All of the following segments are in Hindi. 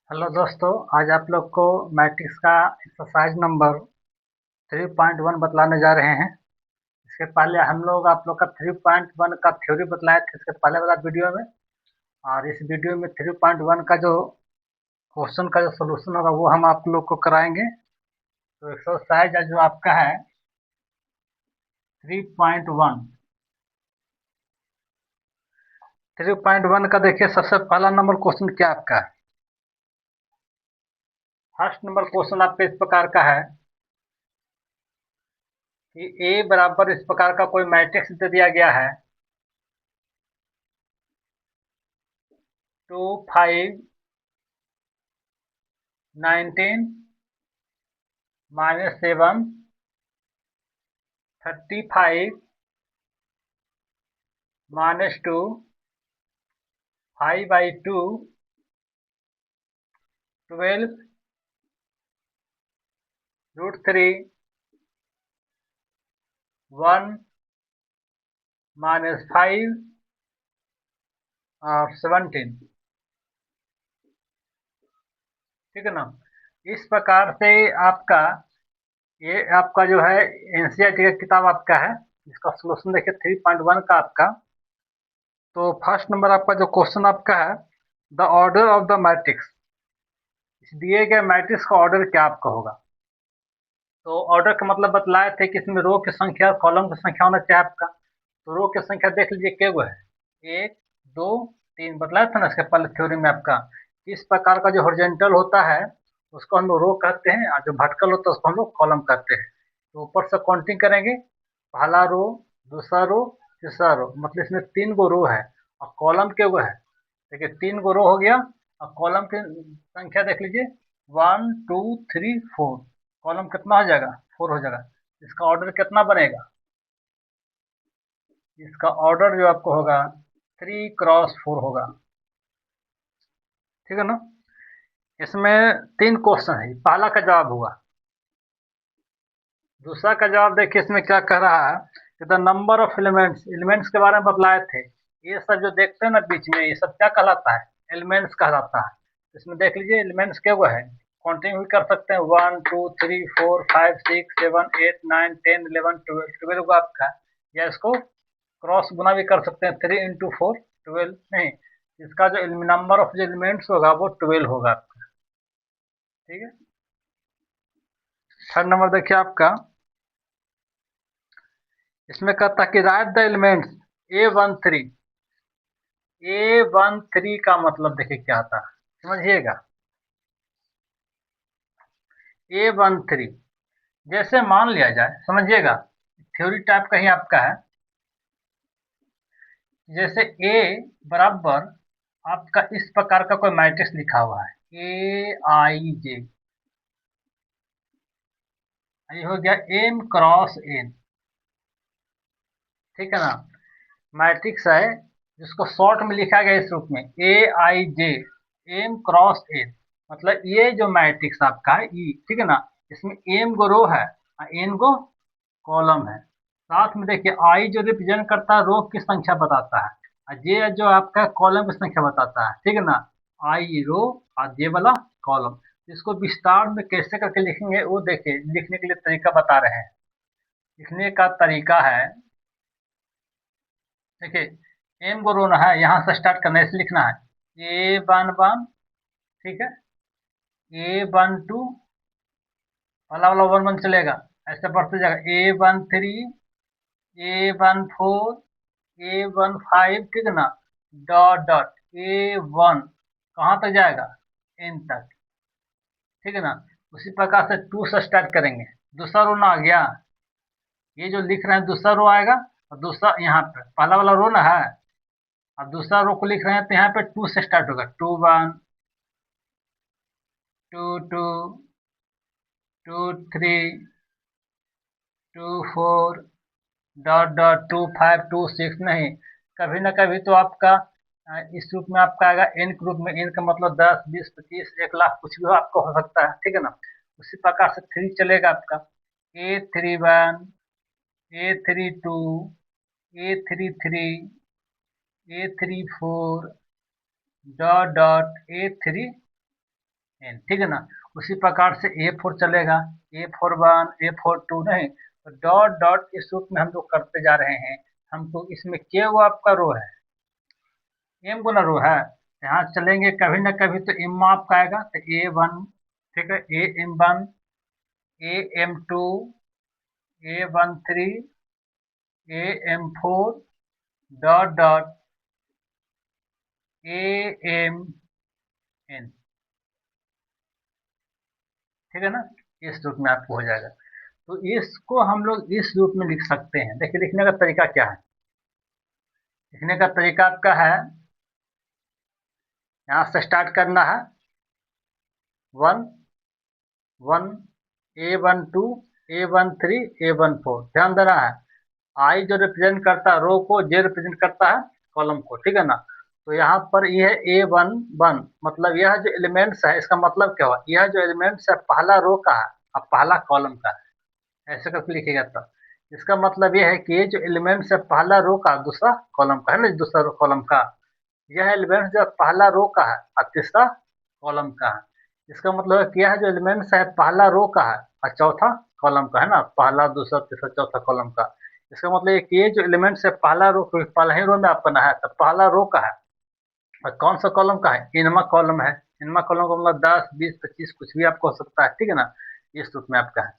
हेलो दोस्तों, आज आप लोग को मैट्रिक्स का एक्सरसाइज नंबर 3.1 बतलाने जा रहे हैं। इसके पहले हम लोग आप लोग का 3.1 का थ्योरी बतलाए थे इसके पहले वाला वीडियो में। और इस वीडियो में 3.1 का जो क्वेश्चन का जो सोल्यूशन होगा वो हम आप लोग को कराएंगे। तो एक्सरसाइज जो आपका है 3.1 3.1 का देखिए, सबसे पहला नंबर क्वेश्चन क्या आपका है। फर्स्ट नंबर क्वेश्चन आपका इस प्रकार का है कि ए बराबर इस प्रकार का कोई मैट्रिक्स दे दिया गया है 2, 5, 19, -7, 35, -2, 5/2, 12, √3, 1, -5 और 17। ठीक है ना। इस प्रकार से आपका ये आपका जो है एनसीईआरटी का किताब आपका है। इसका सोल्यूशन देखिए 3.1 का आपका। तो फर्स्ट नंबर आपका जो क्वेश्चन आपका है, the order of the matrix. इस दिए गए मैट्रिक्स का ऑर्डर क्या आपका होगा। तो ऑर्डर का मतलब बतलाए थे कि इसमें रो की संख्या कॉलम की संख्या होना चाहिए आपका। तो रो की संख्या देख लीजिए क्या वो है, 1, 2, 3 बतलाया था ना इसके पहले थ्योरी में आपका। इस प्रकार का जो हॉरिजॉन्टल होता है उसको हम लोग रो कहते हैं, और जो वर्टिकल होता है उसको हम लोग कॉलम कहते हैं। तो ऊपर से काउंटिंग करेंगे, पहला रो, दूसरा रो, तीसरा रो, मतलब इसमें 3 गो रो है। और कॉलम के वो है, देखिए 3 गो रो हो गया। और कॉलम की संख्या देख लीजिए 1, 2, 3, 4। कॉलम कितना हो जाएगा, 4 हो जाएगा। इसका ऑर्डर कितना बनेगा, इसका ऑर्डर जो आपको होगा 3x4 होगा। ठीक है ना। इसमें 3 क्वेश्चन है, पहला का जवाब होगा। दूसरा का जवाब देखिए इसमें क्या कह रहा है कि the number of elements, elements के बारे में बतलाए थे। ये सब जो देखते हैं ना बीच में, ये सब क्या कहलाता है, एलिमेंट्स कहलाता है। इसमें देख लीजिए एलिमेंट्स क्या वो है, काउंटिंग भी कर सकते हैं 1, 2, 3, 4, 5, 6, 7, 8, 9, 10, 11, 12, 12 को आपका। या इसको क्रॉस गुना भी कर सकते हैं, 3 × 4 12 नहीं, इसका जो नंबर ऑफ एलिमेंट्स होगा वो 12 होगा आपका। ठीक है। थर्ड नंबर देखिए आपका, इसमें कहता है कि right the elements A13। A13 का मतलब देखिए क्या आता है, समझिएगा। A13 जैसे मान लिया जाए, समझिएगा, थ्योरी टाइप का ही आपका है। जैसे A बराबर आपका इस प्रकार का कोई मैट्रिक्स लिखा हुआ है AIJ, ये हो गया M×N। ठीक है ना। मैट्रिक्स है जिसको शॉर्ट में लिखा गया इस रूप में AIJ, M×N। मतलब ये जो मैट्रिक्स आपका है ई, ठीक है ना, इसमें M गो रो है और N गो कॉलम है। साथ में देखिए आई जो रिप्रेजेंट करता है रो की संख्या बताता है, और जे जो आपका कॉलम की संख्या बताता है। ठीक है ना। आई रो और जे वाला कॉलम। इसको विस्तार में कैसे करके लिखेंगे वो देखिए, लिखने के लिए तरीका बता रहे हैं। लिखने का तरीका है, देखिए एम को रोना है, यहाँ से स्टार्ट करना है, इसे लिखना है A11। ठीक है। A12 वाला वाला 1 1 चलेगा, ऐसे बढ़ते जाएगा A13, A14, A15। ठीक है ना। डॉट डॉट A1 कहाँ तक जाएगा, N तक। ठीक है ना। उसी प्रकार से 2 से स्टार्ट करेंगे, दूसरा रो ना आ गया, ये जो लिख रहे हैं दूसरा रो आएगा। और दूसरा यहाँ पे पहला वाला रो ना है, अब दूसरा रो को लिख रहे हैं तो यहाँ पे 2 से स्टार्ट होगा, 2 1, 2 2, 2 3, 2 4, डॉट डॉट 2 5, 2 6। नहीं, कभी ना कभी तो आपका इस रूप में आपका आएगा एन के रूप में। एन का मतलब 10, 20, 25, 1 लाख कुछ भी आपको हो सकता है। ठीक है ना। उसी प्रकार से 3 चलेगा आपका A31, A32, A33, A34, dot dot A34। N, ठीक है ना। उसी प्रकार से A4 चलेगा, A4 1 A4 2, नहीं तो डॉट डॉट इस रूप में हम लोग करते जा रहे हैं। हमको इसमें क्या वो आपका रो है, एम गुना रो है, यहाँ चलेंगे कभी ना कभी तो एम आपका आएगा, तो A1, ठीक है, AM1 AM2 A13 AM4 dot dot AMN, ठीक है ना। इस रूप में आपको हो जाएगा। तो इसको हम लोग इस रूप में लिख सकते हैं। देखिए लिखने का तरीका क्या है, लिखने का तरीका आपका है, यहाँ से स्टार्ट करना है 1 1 A12 A13 A14, ध्यान देना है। आई जो रिप्रेजेंट करता है रो को, जे रिप्रेजेंट करता है कॉलम को, ठीक है ना। तो यहाँ पर यह है A11, मतलब यह जो एलिमेंट्स है, इसका मतलब क्या हुआ, यह जो एलिमेंट्स है पहला रो का है और पहला कॉलम का है, ऐसे करके लिखिएगा। तब इसका मतलब यह है कि ये जो एलिमेंट्स है पहला रो का दूसरा कॉलम का है ना, दूसरा रो कॉलम का, यह एलिमेंट्स जो पहला रो का है और तीसरा कॉलम का है। इसका मतलब है कि यह जो एलिमेंट्स है पहला रो का है और चौथा कॉलम का है ना, पहला दूसरा तीसरा चौथा कॉलम का। इसका मतलब है कि ये जो एलिमेंट्स है पहला रो, पहला ही रो में आपका ना है, तो पहला रो का है और कौन सा कॉलम का है, इनमा कॉलम है। इनमा कॉलम का मतलब 10 20 25 कुछ भी आपको हो सकता है, ठीक है ना। इस रूप में आपका है।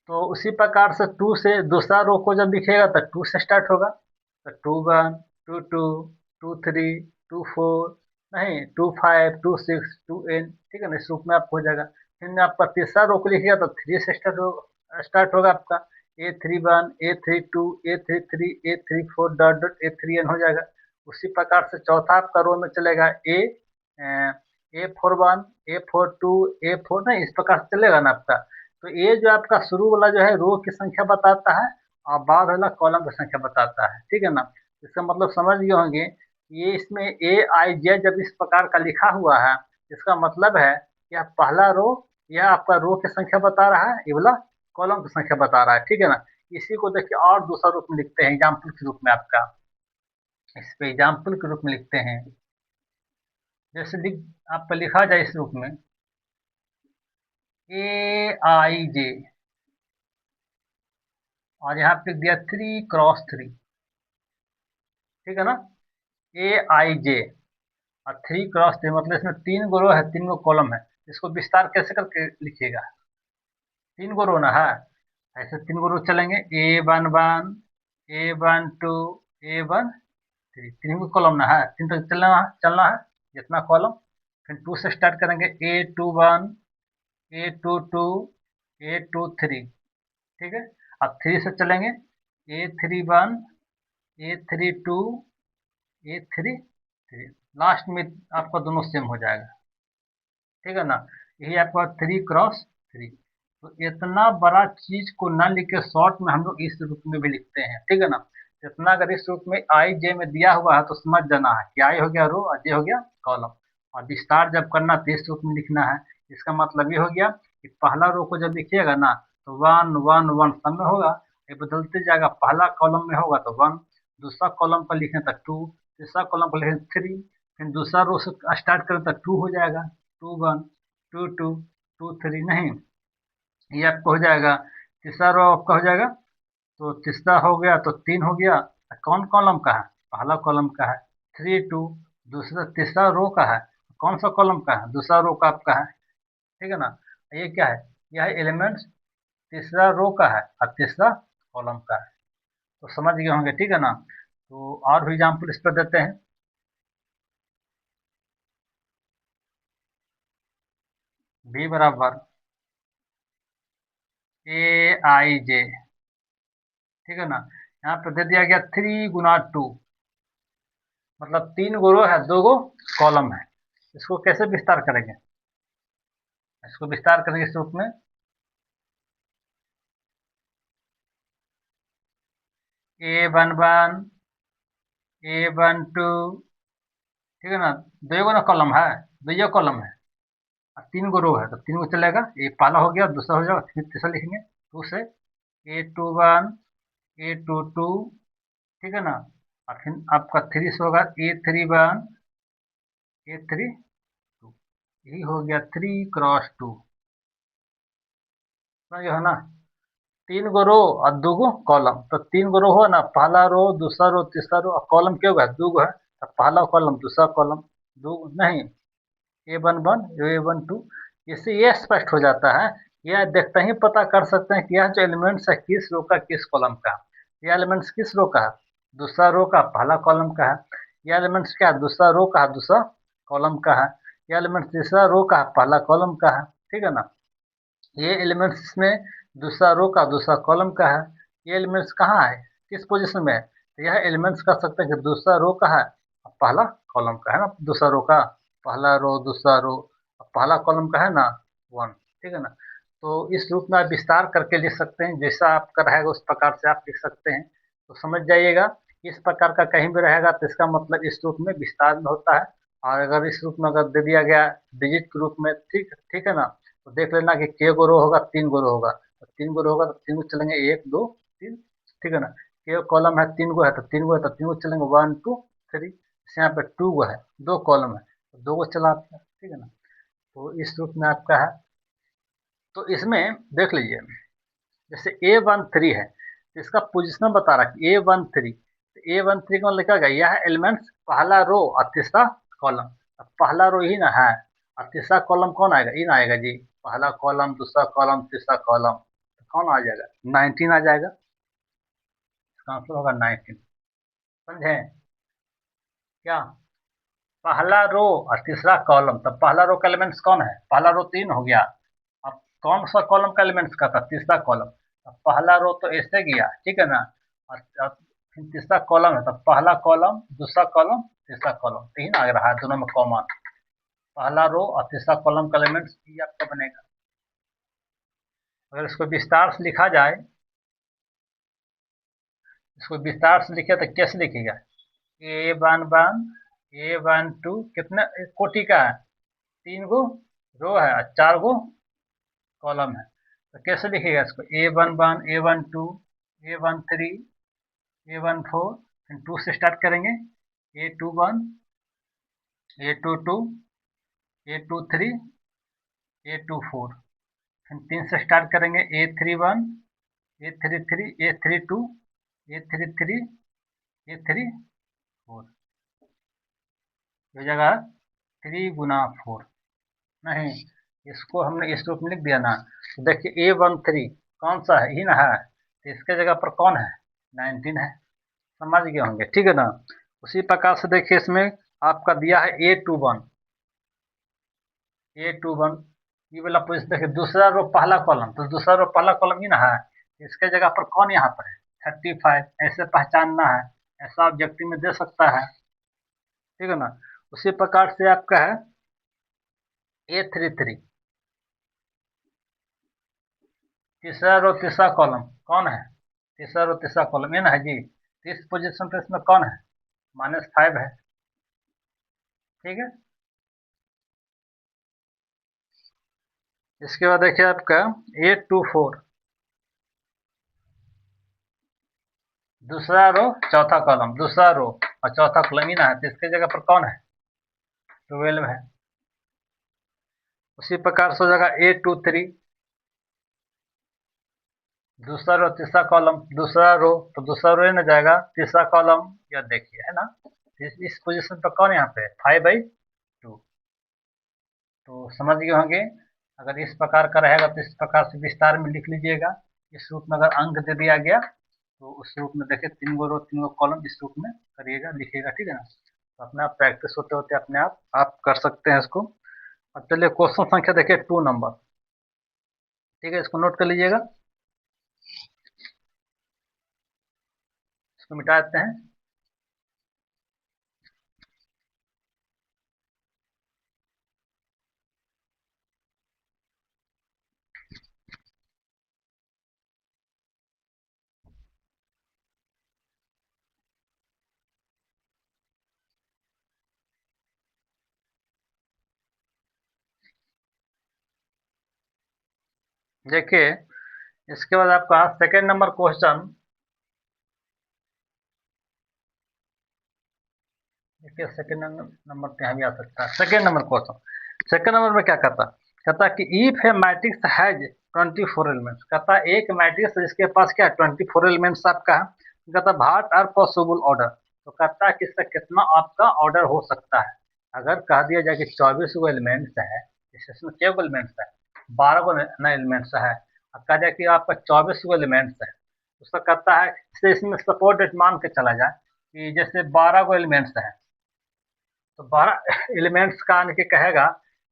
तो उसी प्रकार से 2 से दूसरा रो को जब लिखिएगा तो 2 से स्टार्ट होगा, तो 2 1 2 2 2 3 2 4, नहीं 2 5 2 6 2 n, ठीक है ना। इस रूप में आपको हो जाएगा। फिर आपका तीसरा रो को लिखिएगा तो 3 से स्टार्ट होगा आपका, A31 A32 A33 A34 dot dot A3n हो जाएगा। उसी प्रकार से चौथा आपका रो में चलेगा A41 A42 A4, नहीं इस प्रकार से चलेगा ना आपका। तो ये जो आपका शुरू वाला जो है रो की संख्या बताता है और बाद वाला कॉलम की संख्या बताता है, ठीक है ना। इसका मतलब समझ गए होंगे, ये इसमें AIJ जब इस प्रकार का लिखा हुआ है, इसका मतलब है यह पहला रो, यह आपका रो की संख्या बता रहा है, ये वाला कॉलम की संख्या बता रहा है, ठीक है ना। इसी को देखिए और दूसरा रूप में लिखते हैं, एग्जाम्पल के रूप में आपका, इस पे एग्जाम्पल के रूप में लिखते हैं। जैसे लिख आपका लिखा जाए इस रूप में AIJ, और यहाँ पे लिख दिया 3 × 3, ठीक है ना, AIJ और 3 × 3, मतलब इसमें 3 गो रो है 3 गो कॉलम है। इसको विस्तार कैसे करके लिखिएगा, 3 गो रो ना है, ऐसे 3 गो रो चलेंगे, A11 A12 A13, 3 गो कॉलम ना है, 3 तक चलना है जितना कॉलम। फिर 2 से स्टार्ट करेंगे, A21 A22 A23, ठीक है। अब 3 से चलेंगे, A31 A32 A33, लास्ट में आपका दोनों सेम हो जाएगा, ठीक है ना। यही आपका 3 × 3। तो इतना बड़ा चीज को ना लिख के शॉर्ट में हम लोग इस रूप में भी लिखते हैं, ठीक है ना। इतना अगर इस रूप में IJ में दिया हुआ है तो समझ जाना है कि आई हो गया रो और जे हो गया कॉलम, और विस्तार जब करना तो इस रूप में लिखना है। इसका मतलब ये हो गया कि पहला रो को जब लिखिएगा ना तो 1 1 1 सब में होगा, ये बदलते जाएगा, पहला कॉलम में होगा तो 1, दूसरा कॉलम पर लिखें तो 2, तीसरा कॉलम पर लिखें 3, फिर दूसरा रो से स्टार्ट करें तो 2 हो जाएगा, 2 1 2 2 2 3, नहीं ये आपका हो जाएगा। तीसरा रो आपका हो जाएगा, तो तीसरा हो गया तो 3 हो गया, कौन कॉलम का है, पहला कॉलम का है। 3 2, दूसरा तीसरा रो का है, कौन सा कॉलम का है, दूसरा रो का आपका है, ठीक है ना। ये क्या है, यह एलिमेंट्स तीसरा रो का है और तीसरा कॉलम का है। तो समझ गए होंगे, ठीक है ना। तो और भी एग्जाम्पल इस पर देते हैं, B बराबर AIJ, ठीक है ना। यहाँ पे दे दिया गया 3 × 2, मतलब 3 गो रो है 2 गो कॉलम है। इसको कैसे विस्तार करेंगे, इसको विस्तार करेंगे इस रूप में A11 A12, ठीक है ना, दो गो ना कॉलम है, दो कॉलम है और 3 गो रो है, तो 3 गो चलेगा, ये पहला हो गया, दूसरा हो जाएगा, फिर तीसरा लिखेंगे 2 से A21 A22, ठीक है ना। और फिर आपका 3 से होगा A31 A32, यही हो गया 3 × 2, समझ ना। 3 गो रो और 2 गो कॉलम, तो 3 गो रो हो ना, पहला रो दूसरा रो तीसरा रो, और कॉलम क्या होगा 2 गो है, तो पहला कॉलम दूसरा कॉलम, दो नहीं, A11 A12, इससे ये स्पष्ट हो जाता है। यह देखते ही पता कर सकते हैं कि यह जो एलिमेंट्स है किस रो का किस कॉलम का है। यह एलिमेंट्स किस रो का है, दूसरा रो का पहला कॉलम का है। यह एलिमेंट्स क्या है, दूसरा रो का है दूसरा कॉलम का है। यह एलिमेंट्स तीसरा रो का है पहला कॉलम का है, ठीक है ना। ये एलिमेंट्स इसमें दूसरा रो का दूसरा कॉलम का है। ये एलिमेंट्स कहाँ है, किस पोजीशन में है, तो यह एलिमेंट्स कह सकते हैं कि दूसरा रो का है और पहला कॉलम का है ना, दूसरा रो का पहला रो दूसरा रो और पहला कॉलम का है ना 1, ठीक है ना। तो इस रूप में आप विस्तार करके लिख सकते हैं, जैसा आपका रहेगा उस प्रकार से आप लिख सकते हैं। तो समझ जाइएगा, इस प्रकार का कहीं भी रहेगा तो इसका मतलब इस रूप में विस्तार में होता है। और अगर इस रूप में अगर दे दिया गया डिजिट के रूप में, ठीक ठीक है ना, तो देख लेना कि के गो रो होगा 3 गो रो होगा, तो 3 गो रो होगा तो 3 गो चलेंगे 1 2 3, ठीक है ना। के कॉलम है 3 गो है तो 3 गो है तो 3 गो चलेंगे 1 2 3। यहाँ पे 2 गो है 2 कॉलम है तो 2 गो चलाते हैं, ठीक है ना। तो इस रूप में आपका है। तो इसमें देख लीजिए, जैसे A13 है तो इसका पोजिशन बता रहा है A13, तो A13 का मतलब लिखा गया यह एलिमेंट्स पहला रो और तीसरा कॉलम। अब पहला रो ही ना है और तीसरा कॉलम कौन आएगा, इन आएगा जी, पहला कॉलम दूसरा कॉलम तीसरा कॉलम, तो कौन आ जाएगा 19 आ जाएगा, इसका आंसर होगा 19। समझे क्या, पहला रो और तीसरा कॉलम, तो पहला रो का एलिमेंट्स कौन है, पहला रो 3 हो गया। अब कौन सा कॉलम का एलिमेंट्स का था, तीसरा कॉलम, अब पहला रो तो ऐसे गया, ठीक है ना। और फिर तीसरा कॉलम है तो पहला कॉलम दूसरा कॉलम तीसरा कॉलम, तीन आ रहा है दोनों में कॉमन, पहला रो और तीसरा कॉलम का एलिमेंट्स भी आपका बनेगा। अगर इसको विस्तार से लिखा जाए, इसको विस्तार से लिखे तो कैसे लिखेगा, A11 A12 कितने कोटि का है, 3 गो रो है और 4 गो कॉलम है, तो कैसे लिखेगा इसको A11 A12 A13 A14, फिर 2 से स्टार्ट करेंगे A21 A22 A23 A24, फिर 3 से स्टार्ट करेंगे A31 A33 A32 A33 A34, हो जाएगा 3 × 4, नहीं इसको हमने इस रूप में लिख दिया ना, तो देखिए A13 कौन सा है, ही ना है, तो इसके जगह पर कौन है 19 है, समझ गए होंगे, ठीक है ना। उसी प्रकार से देखिए इसमें आपका दिया है A21 ये वाला पोजिशन देखिए, दूसरा रो पहला कॉलम, तो दूसरा रो पहला कॉलम ही ना है, इसके जगह पर कौन यहाँ पर है 35, ऐसे पहचानना है, ऐसा ऑब्जेक्टिव में दे सकता है, ठीक है ना। उसी प्रकार से आपका है A33, तीसरा रो तीसरा कॉलम कौन है, तीसरा रो तीसरा कॉलम ये ना है जी, इस पोजीशन पे इसमें कौन है -5 है, ठीक है। इसके बाद देखिए आपका A24, दूसरा रो चौथा कॉलम, दूसरा रो और चौथा कॉलम ही ना है, तो इसके जगह पर कौन है 12 है। उसी प्रकार से हो जाएगा A23, दूसरा रो तीसरा कॉलम, दूसरा रो तो दूसरा रो ना जाएगा तीसरा कॉलम, यह देखिए है ना, इस पोजीशन पर कौन यहाँ पे 5/2, तो समझ गए होंगे। अगर इस प्रकार का रहेगा तो इस प्रकार से विस्तार में लिख लीजिएगा। इस रूप में अगर अंक दे दिया गया तो उस रूप में देखिए 3 गो रो 3 गो कॉलम इस रूप में करिएगा लिखिएगा, ठीक है ना। तो अपने आप प्रैक्टिस होते होते अपने आप कर सकते हैं इसको। अब चलिए क्वेश्चन संख्या देखिए 2 नंबर, ठीक है, इसको नोट कर लीजिएगा, इसको मिटा देते हैं। देखिए इसके बाद आपका सेकेंड नंबर क्वेश्चन, देखिए सेकेंड नंबर पे यहाँ भी आ सकता है। Second number question, second number में क्या कहता है कि if a matrix has 24 elements, कहता है एक मैट्रिक्स जिसके पास क्या 24 एलिमेंट्स आपका है, कहता है व्हाट आर पॉसिबल ऑर्डर, तो कहता है कि इसका कितना आपका ऑर्डर हो सकता है। अगर कह दिया जाए कि 24 गो एलिमेंट्स है, इसमें क्या एलिमेंट्स है, 12 गो एलिमेंट्स है, अब कह दिया कि आपका 24 गो एलिमेंट्स है, उसका कहता है जैसे इसमें सपोर्टेड मान के चला जाए कि जैसे 12 गो एलिमेंट्स है, तो 12 एलिमेंट्स का आने के कहेगा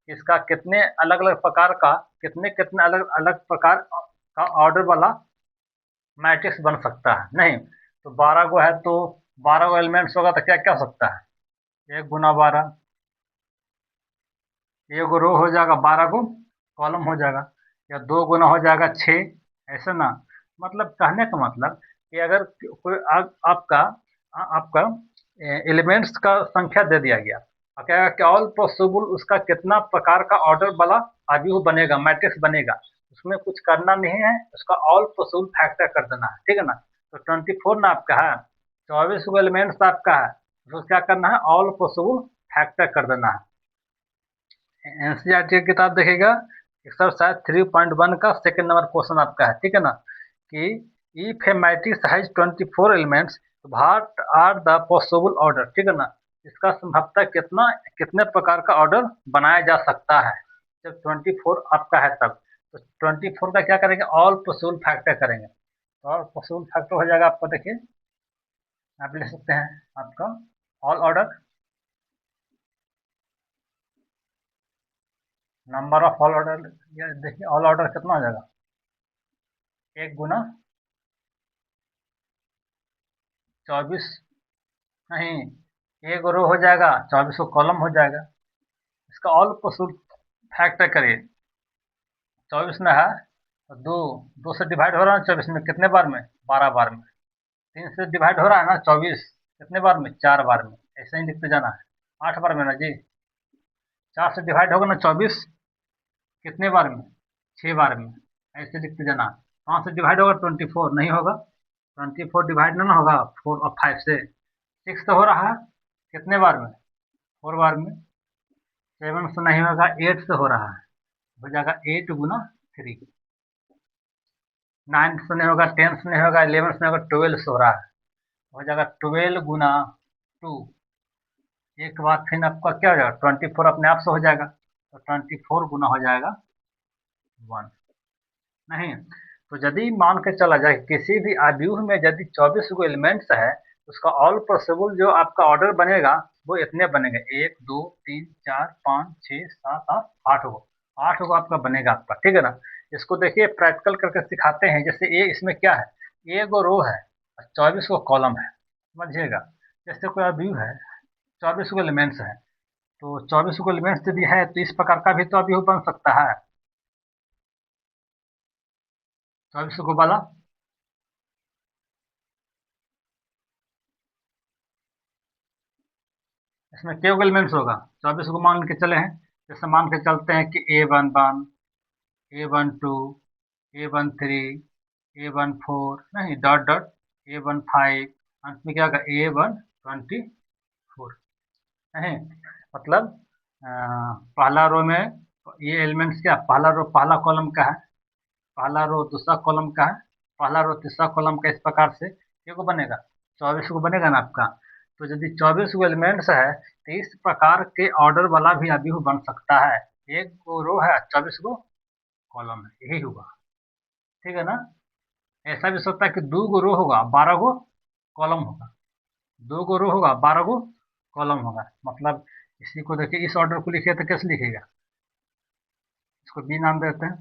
कि इसका कितने अलग अलग प्रकार का, कितने कितने अलग अलग प्रकार का ऑर्डर वाला मैट्रिक्स बन सकता है। नहीं तो 12 गो है तो 12 गो एलिमेंट्स होगा तो क्या क्या हो सकता है, 1 × 12, एक रो हो जाएगा, 12 गो कॉलम हो जाएगा, या 2 गुना हो जाएगा 6, ऐसा ना। मतलब कहने का मतलब कि अगर कोई आपका आपका एलिमेंट्स का संख्या दे दिया गया और कहेगा कि ऑल पॉसिबल उसका कितना प्रकार का ऑर्डर वाला आदि बनेगा, मैट्रिक्स बनेगा, उसमें कुछ करना नहीं है, उसका ऑल पॉसिबल फैक्टर कर देना है, ठीक है ना। तो 24 ना आपका है, 24 गो एलिमेंट्स आपका है, उसको क्या करना है, ऑल पॉसिबल फैक्टर कर देना है। एनसीईआरटी की किताब देखिएगा, एक्सरसाइज 3.1 का सेकंड नंबर क्वेश्चन आपका है, ठीक है ना, कि if a matrix has 24 elements what are the possible order, ठीक है ना, इसका संभवतः कितना कितने प्रकार का ऑर्डर बनाया जा सकता है जब 24 आपका है तब। तो 24 का क्या करेंगे, ऑल पॉसिबल फैक्टर करेंगे, तो ऑल पॉसिबल फैक्टर हो जाएगा आपका, देखिए आप ले सकते हैं आपका all order, number of all order, देखिए ऑल ऑर्डर कितना हो जाएगा, 1 × 24, नहीं एक रो हो जाएगा, 24 को कॉलम हो जाएगा, इसका ऑल पॉसिबल फैक्टर करिए, 24 में है तो दो से डिवाइड हो रहा है 24 में, कितने बार में, 12 बार में, 3 से डिवाइड हो रहा है ना 24, कितने बार में, 4 बार में, ऐसे ही लिखते जाना है, 8 बार में ना जी, 4 से डिवाइड होगा ना 24, कितने बार में, 6 बार में, ऐसे लिखते जाना। 5 से डिवाइड होगा 24, नहीं होगा, 24 डिवाइड ना होगा 4 और 5 से, 6 तो हो रहा है, कितने बार में, 4 बार में, 7 से नहीं होगा, 8 से हो रहा है, हो जाएगा 8 × 3, 9 से नहीं होगा, 10 से नहीं होगा, 11 से नहीं होगा, 12 से हो रहा है, हो जाएगा 12 × 2, एक बार फिर आपका क्या हो जाएगा, 24 अपने आप से हो जाएगा, तो 24 गुना हो जाएगा 1, नहीं तो यदि मान के चला जाए किसी भी आव्यूह में यदि 24 गो एलिमेंट्स है, उसका ऑल पॉसिबल जो आपका ऑर्डर बनेगा वो इतने बनेंगे, 1 2 3 4 5 6 7 8 8 गो, 8 गो आपका बनेगा आपका, ठीक है ना। इसको देखिए प्रैक्टिकल करके सिखाते हैं, जैसे ये इसमें क्या है, 1 गो रो है और 24 गो कॉलम है, समझिएगा। जैसे कोई आव्यूह है, 24 गो एलिमेंट्स है, तो 24 गो एलिमेंट्स यदि है तो इस प्रकार का भी तो आव्यूह बन सकता है, 24 गो वाला, इसमें क्या एलिमेंट्स होगा, 24 को मान के चले हैं, जैसे मान के चलते हैं कि A11, A12, A13, A14, नहीं डॉट डॉट A15, अंत में क्या होगा A124, नहीं मतलब पहला रो में ये एलिमेंट्स क्या, पहला रो पहला कॉलम का है, पहला रो दूसरा कॉलम का है, पहला रो तीसरा कॉलम का, इस प्रकार से ये को बनेगा, 24 को बनेगा ना आपका। तो यदि 24 गो एलिमेंट्स है तो इस प्रकार के ऑर्डर वाला भी आव्यूह बन सकता है, एक गो रो है 24 गो कॉलम है, यही हुआ, ठीक है ना। ऐसा भी हो सकता है कि 2 गो रो होगा 12 गो कॉलम होगा, 2 गो रो होगा 12 गो कॉलम होगा, मतलब इसी को देखिए, इस ऑर्डर को लिखिए तो कैसे लिखेगा, इसको बी नाम देते हैं,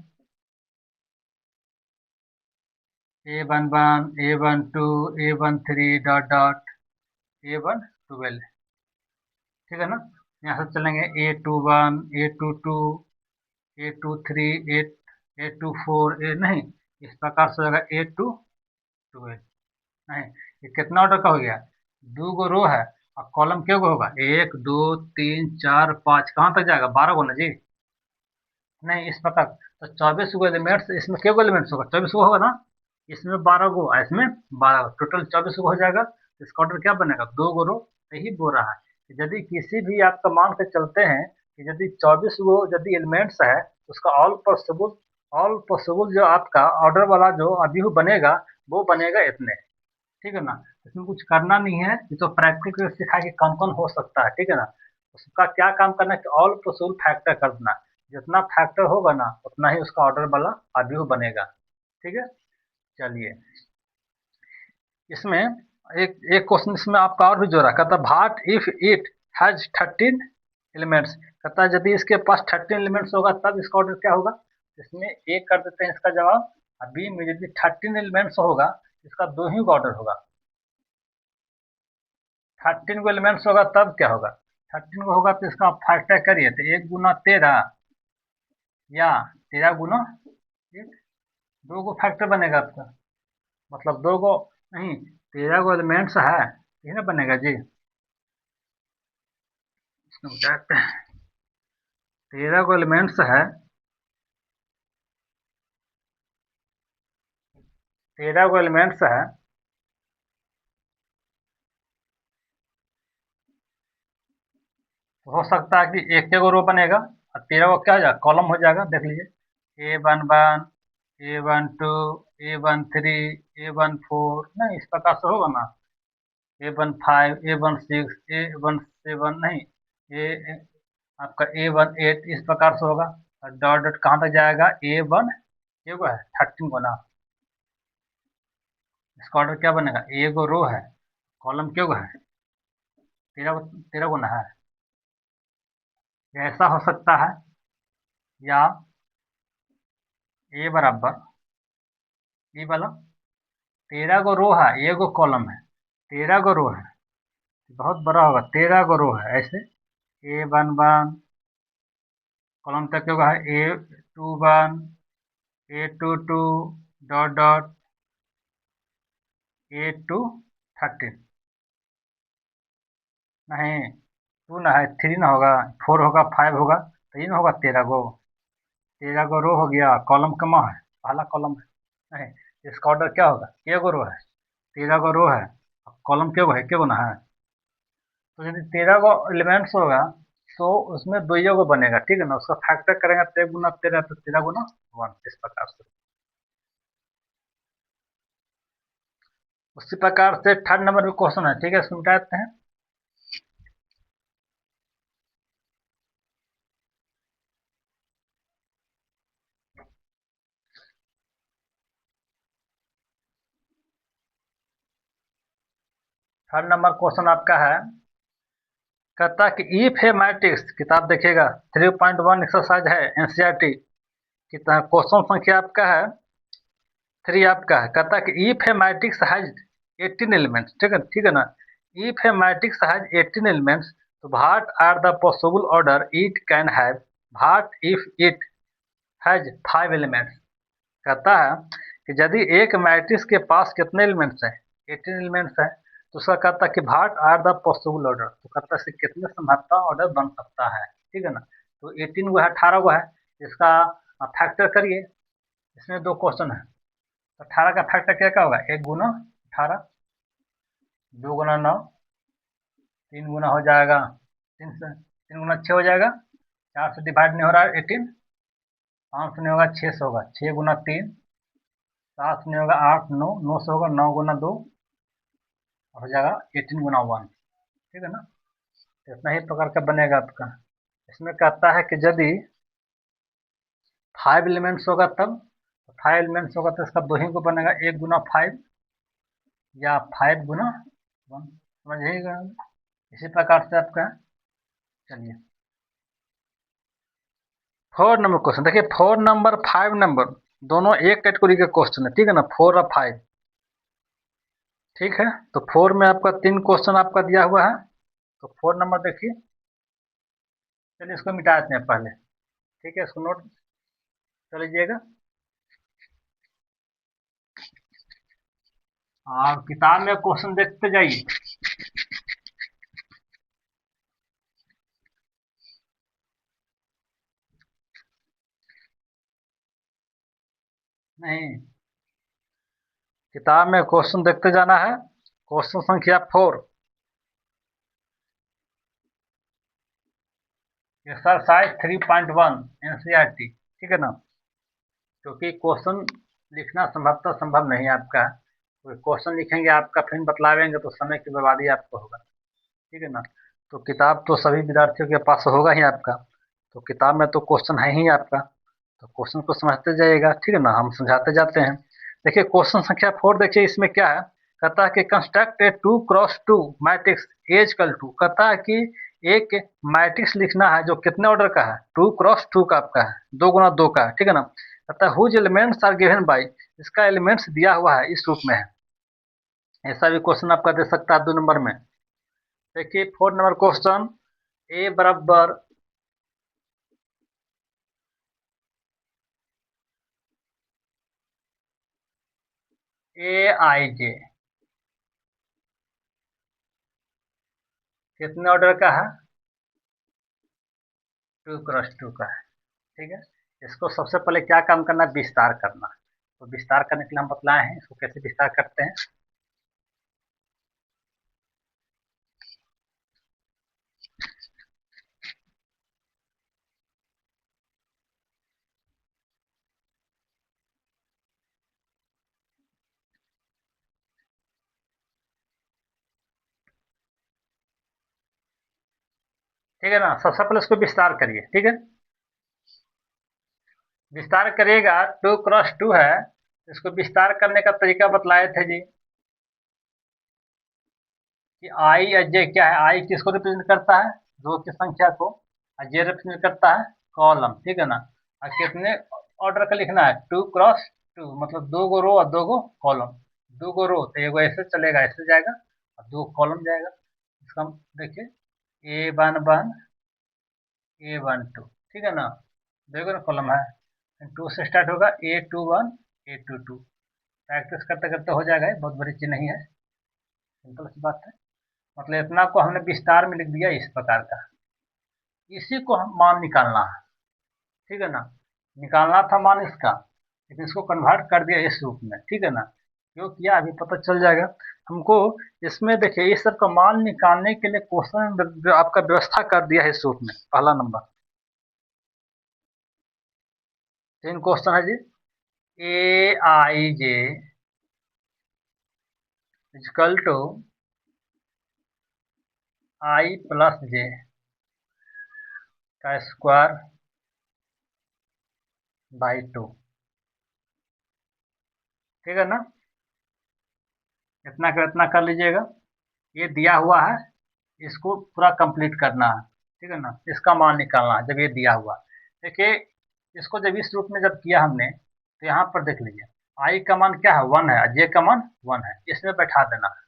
A11, A12, A13 dot dot A112, ठीक है ना। यहाँ से चलेंगे A21, A22, A23, A24, ए नहीं, इस प्रकार से होगा A212, नहीं ये कितना ऑर्डर का हो गया, 2 गो रो है और कॉलम क्या गो होगा, 1 2 3 4 5, कहाँ तक जाएगा, 12 गो ना जी, नहीं इस प्रकार, तो 24 गो एलिमेंट्स, इसमें क्या गो एलिमेंट्स होगा, 24 गो होगा ना, इसमें 12 गो और इसमें 12 गो, टोटल 24 गो हो जाएगा, इसका ऑर्डर क्या बनेगा, 2 गो रो, यही बोल रहा है। यदि किसी भी आपका मान के चलते हैं कि यदि 24 गो यदि एलिमेंट्स है तो उसका ऑल पॉसिबल जो आपका ऑर्डर वाला जो अभी बनेगा वो बनेगा इतने, ठीक है ना। इसमें कुछ करना नहीं है, ये तो प्रैक्टिकल सिखा के कौन कौन हो सकता है, ठीक है ना। उसका क्या काम करना है कि ऑल पॉसिबल फैक्टर कर देना, जितना फैक्टर होगा ना उतना ही उसका ऑर्डर वाला अभी बनेगा, ठीक है। चलिए इसमें एक एक क्वेश्चन इसमें आपका और भी जोड़ा, कहता भाट इफ इट हैज 13 एलिमेंट्स, कहता है यदि इसके पास 13 एलिमेंट्स होगा तब इसका ऑर्डर क्या होगा। इसमें एक कर देते हैं इसका जवाब। अभी में यदि 13 एलिमेंट्स होगा इसका दो ही ऑर्डर होगा। 13 को एलिमेंट्स होगा तब क्या होगा, 13 को होगा तो इसका फैक्टर करिए तो 1 गुना 13 या 13 गुना 1, 2 को फैक्टर बनेगा आपका, मतलब 2 को नहीं 13 को एलिमेंट्स है यही ना बनेगा जी। इसको बताते हैं 13 को एलिमेंट्स है, 13 को एलिमेंट्स है तो हो सकता है कि एक को रो बनेगा और 13 को क्या हो जाएगा कॉलम हो जाएगा। देख लीजिए A11 A12 A13 A14 नहीं इस प्रकार से होगा ना, A15 A16 A17 नहीं ए आपका A18 इस प्रकार से होगा। और डॉट डॉट कहाँ तक जाएगा A1 ये को है 13 गुना, इसका ऑर्डर क्या बनेगा ए गो रो है कॉलम क्यों है 13 गुना है। ऐसा हो सकता है या ए बराबर ये वाला 13 को रो है ए गो कॉलम है, 13 को रो है बहुत बड़ा होगा 13 को रो है ऐसे A11 कॉलम तक क्या होगा A21 A22 dot dot A2 13 नहीं 2 ना है 3 ना होगा 4 होगा 5 होगा तो ये ना होगा 13 को रो हो गया कॉलम कमा है पहला कॉलम है नहीं इसका ऑर्डर क्या होगा के गो रो है 13 को रो है कॉलम क्यों है क्यों ना है। तो यदि 13 को एलिमेंट्स होगा तो उसमें दो को बनेगा, ठीक है ना। उसका फैक्टर करेंगे 13 गुना 13 तो 13 गुना 1 इस प्रकार से। उसी प्रकार से थर्ड नंबर में क्वेश्चन है, ठीक है सुनते हैं। थर्ड नंबर क्वेश्चन आपका है, कहता कि इफ है मैट्रिक्स, किताब देखिएगा 3.1 एक्सरसाइज है एनसीईआरटी कितना क्वेश्चन संख्या आपका है 3 आपका है। कहता कि इफ है मैट्रिक्स हैज 18 एलिमेंट्स, ठीक है ना। इफ है मैट्रिक्स हैज 18 एलिमेंट्स तो what are the possible order it can have what if it has 5 elements. कहता है कि यदि एक मैट्रिक्स के पास कितने एलिमेंट्स हैं 18 एलिमेंट्स है तो उसका कहता है कि what are the possible order, तो कहता है कितने संभवतः ऑर्डर बन सकता है, ठीक है ना। तो 18 को है 18 को है इसका फैक्टर करिए। इसमें दो क्वेश्चन है तो 18 का फैक्टर क्या क्या होगा 1 गुना 18 2 गुना 9 3 गुना हो जाएगा 3 गुना 6 हो जाएगा 4 से डिवाइड नहीं हो रहा है 18 5 से नहीं होगा 6 से होगा 6 गुना 3 7 से नहीं होगा 8 9 9 से होगा 9 गुना 2 हो जाएगा 18 गुना 1, ठीक है ना। तो इतना ही प्रकार का बनेगा आपका। इसमें कहता है कि यदि 5 एलिमेंट्स होगा तब 5 एलिमेंट्स होगा तो इसका दो ही को बनेगा 1 गुना 5 या 5 गुना 1 समझिएगा। इसी प्रकार से आपका चलिए 4 नंबर क्वेश्चन देखिए 4 नंबर 5 नंबर दोनों एक कैटेगरी के क्वेश्चन है, ठीक है ना 4 और 5, ठीक है। तो 4 में आपका 3 क्वेश्चन आपका दिया हुआ है तो 4 नंबर देखिए। चलिए इसको मिटा देते हैं पहले, ठीक है इसको नोट कर लीजिएगा और किताब में क्वेश्चन देखते जाइए। नहीं किताब में क्वेश्चन देखते जाना है, क्वेश्चन संख्या 4 एक्सरसाइज 3.1 एनसीईआरटी, ठीक है ना। क्योंकि क्वेश्चन लिखना संभवतः संभव नहीं है आपका, तो क्वेश्चन लिखेंगे आपका फिर बतलावेंगे तो समय की बर्बादी आपको होगा, ठीक है ना। तो किताब तो सभी विद्यार्थियों के पास होगा ही आपका, तो किताब में तो क्वेश्चन है ही आपका, तो क्वेश्चन को समझते जाइएगा, ठीक है ना, हम समझाते जाते हैं। देखिए क्वेश्चन संख्या 4, देखिए इसमें क्या है, कहता है कि construct a 2x2 matrix equal to, कहता है कि एक मैट्रिक्स लिखना है जो कितने ऑर्डर का है, 2x2 का आपका है, 2 गुना 2 का है, ठीक है ना। कहता है whose elements are given by, इसका एलिमेंट्स दिया हुआ है इस रूप में है। ऐसा भी क्वेश्चन आपका दे सकता है 2 नंबर में। देखिए 4 नंबर क्वेश्चन, ए बराबर ए आई जे कितने ऑर्डर का है, 2x2 का है, ठीक है। इसको सबसे पहले क्या काम करना है, विस्तार करना। तो विस्तार करने के लिए हम बतलाए हैं इसको कैसे विस्तार करते हैं। ठीक है ना, सबसे पहले इसको विस्तार करिए, ठीक है। विस्तार करिएगा, 2x2 है, इसको विस्तार करने का तरीका बतलाए थे जी, कि आई या जे क्या है, आई किसको रिप्रेजेंट करता है, दो की संख्या को, और जे रिप्रेजेंट करता है कॉलम, ठीक है ना। और कितने ऑर्डर का लिखना है, 2x2, मतलब 2 गो रो और 2 गो कॉलम, 2 गो रो तो एगो ऐसे चलेगा, ऐसे जाएगा, और 2 कॉलम जाएगा। इसका देखिए A11 A12, ठीक है ना, 2 कॉलम है, 2 से स्टार्ट होगा, A21 A22, प्रैक्टिस करते करते हो जाएगा, बहुत बड़ी चीज नहीं है, सिंपल सी बात है। मतलब इतना को हमने विस्तार में लिख दिया इस प्रकार का, इसी को हम मान निकालना है, ठीक है ना। निकालना था मान इसका, लेकिन इसको कन्वर्ट कर दिया इस रूप में, ठीक है ना। क्यों किया अभी पता चल जाएगा हमको। इसमें देखिए इस सब का मान निकालने के लिए क्वेश्चन आपका व्यवस्था कर दिया है इस रूप में। पहला नंबर 3 क्वेश्चन है जी, ए i J is equal to I plus जे का स्क्वायर बाई 2, ठीक है ना। इतना कर लीजिएगा, ये दिया हुआ है, इसको पूरा कंप्लीट करना है, ठीक है ना। इसका मान निकालना है जब ये दिया हुआ। देखिए इसको जब इस रूप में जब किया हमने, तो यहाँ पर देख लीजिए, आई का मान क्या है, 1 है, जे का मान 1 है, इसमें बैठा देना है,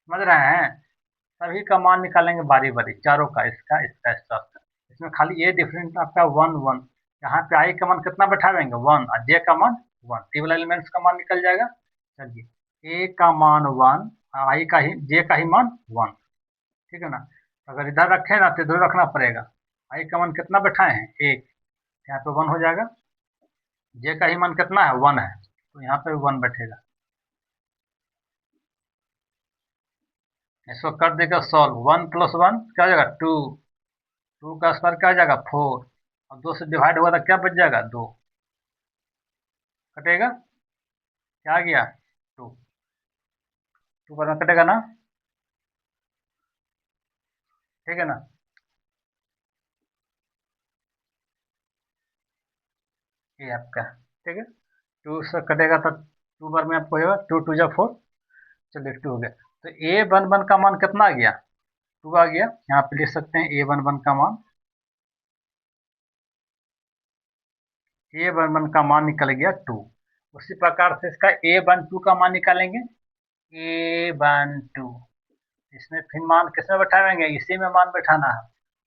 समझ रहे हैं। सभी का मान निकालेंगे बारी बारी, चारों का, इसका इसका इसका इसका। इसमें खाली ये डिफरेंस आपका 1 1, यहाँ पे आई का मान कितना बैठावेंगे 1, और जे का मान 1, टेबल एलिमेंट्स का मान निकल जाएगा। चलिए ए का मान 1, आई का ही, जे का ही मान 1, ठीक है ना। अगर इधर रखें ना तो इधर रखना पड़ेगा, आई का मान कितना बैठाए हैं 1, यहाँ पे 1 हो जाएगा, जे का ही मान कितना है 1 है, तो यहाँ पे 1 बैठेगा। इसको कर देगा सॉल्व, 1 + 1 क्या हो जाएगा 2, 2 का स्क्वायर क्या हो जाएगा 4, और 2 से डिवाइड हुआ तो क्या बच जाएगा 2, कटेगा, क्या आ गया 2, 2 पर कटेगा ना, ठीक है ना। ये आपका, ठीक है, 2 से कटेगा तो 2 बार में आपको होगा, 2 2 जा 4, चलिए 2 हो गया। तो A11 का मान कितना आ गया, 2 आ गया, यहाँ पे लिख सकते हैं A11 का मान, A11 का मान निकल गया 2। उसी प्रकार से इसका A12 का मान निकालेंगे, A12, इसमें फिर मान किसमें बैठाएंगे, इसी में मान बैठाना है।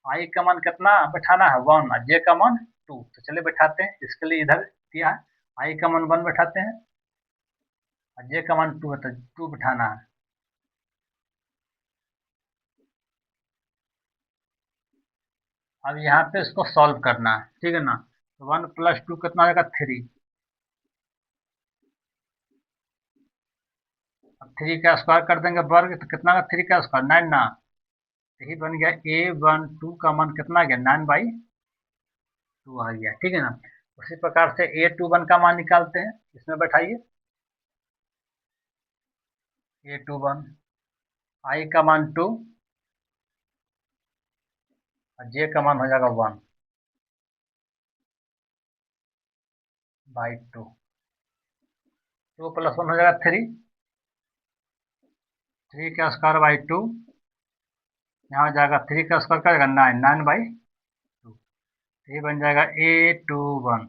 आई का मान कितना बैठाना है 1, और जे का मान 2, तो चलिए बैठाते हैं, इसके लिए इधर दिया है, आई का मान 1 बैठाते हैं, और जे का मान 2 है, तो 2 बैठाना है। अब यहाँ पे इसको सॉल्व करना है, ठीक है ना। 1 + 2 कितना हो जाएगा 3, अब 3 का स्क्वायर कर देंगे वर्ग, तो कितना का 3 का स्क्वायर 9 ना, यही बन गया A12 का मान कितना आ गया 9/2 आ गया, ठीक है ना। उसी प्रकार से A21 का मान निकालते हैं, इसमें बैठाइए A21 I का मान 2 और J का मान हो जाएगा 1/2, 2 + 1 हो जाएगा 3, 3 का स्क्वायर बाई 2, यहाँ हो जाएगा 3 का स्क्वायर का जाएगा 9, 9/2, ये बन जाएगा A21।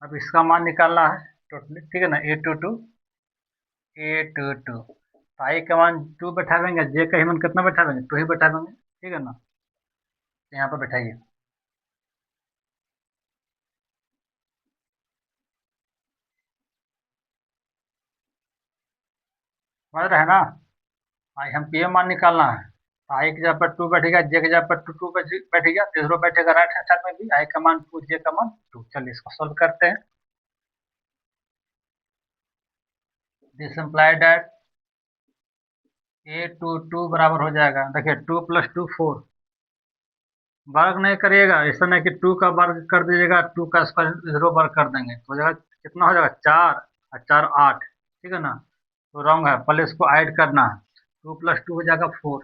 अब इसका मान निकालना है टोटली, ठीक है ना। A22 तो आई का मान 2 बैठा देंगे, जे का ही मान कितना बैठा देंगे 2 ही बैठा देंगे, ठीक है ना। तो यहाँ पर बैठाइए, समझ रहे हैं ना। आई हम ये मान निकालना है, आई की जगह पर 2 बैठेगा, जे की जगह पर 2 बैठेगा, तीसरो बैठेगा राइट हैंड साइड में भी, आई का मान 2 जे का मान 2। चलिए इसको सोल्व करते हैं। दिस इम्प्लाई दैट A22 बराबर हो जाएगा, देखिए 2 + 2 4, वर्ग नहीं करिएगा, ऐसा नहीं कि 2 का वर्ग कर दीजिएगा, 2 का स्क्वायर जीरो वर्ग कर देंगे तो हो जाएगा कितना हो जाएगा 4 और 4 8, ठीक है ना। तो रॉन्ग है, पहले इसको ऐड करना है, 2 + 2 हो जाएगा 4,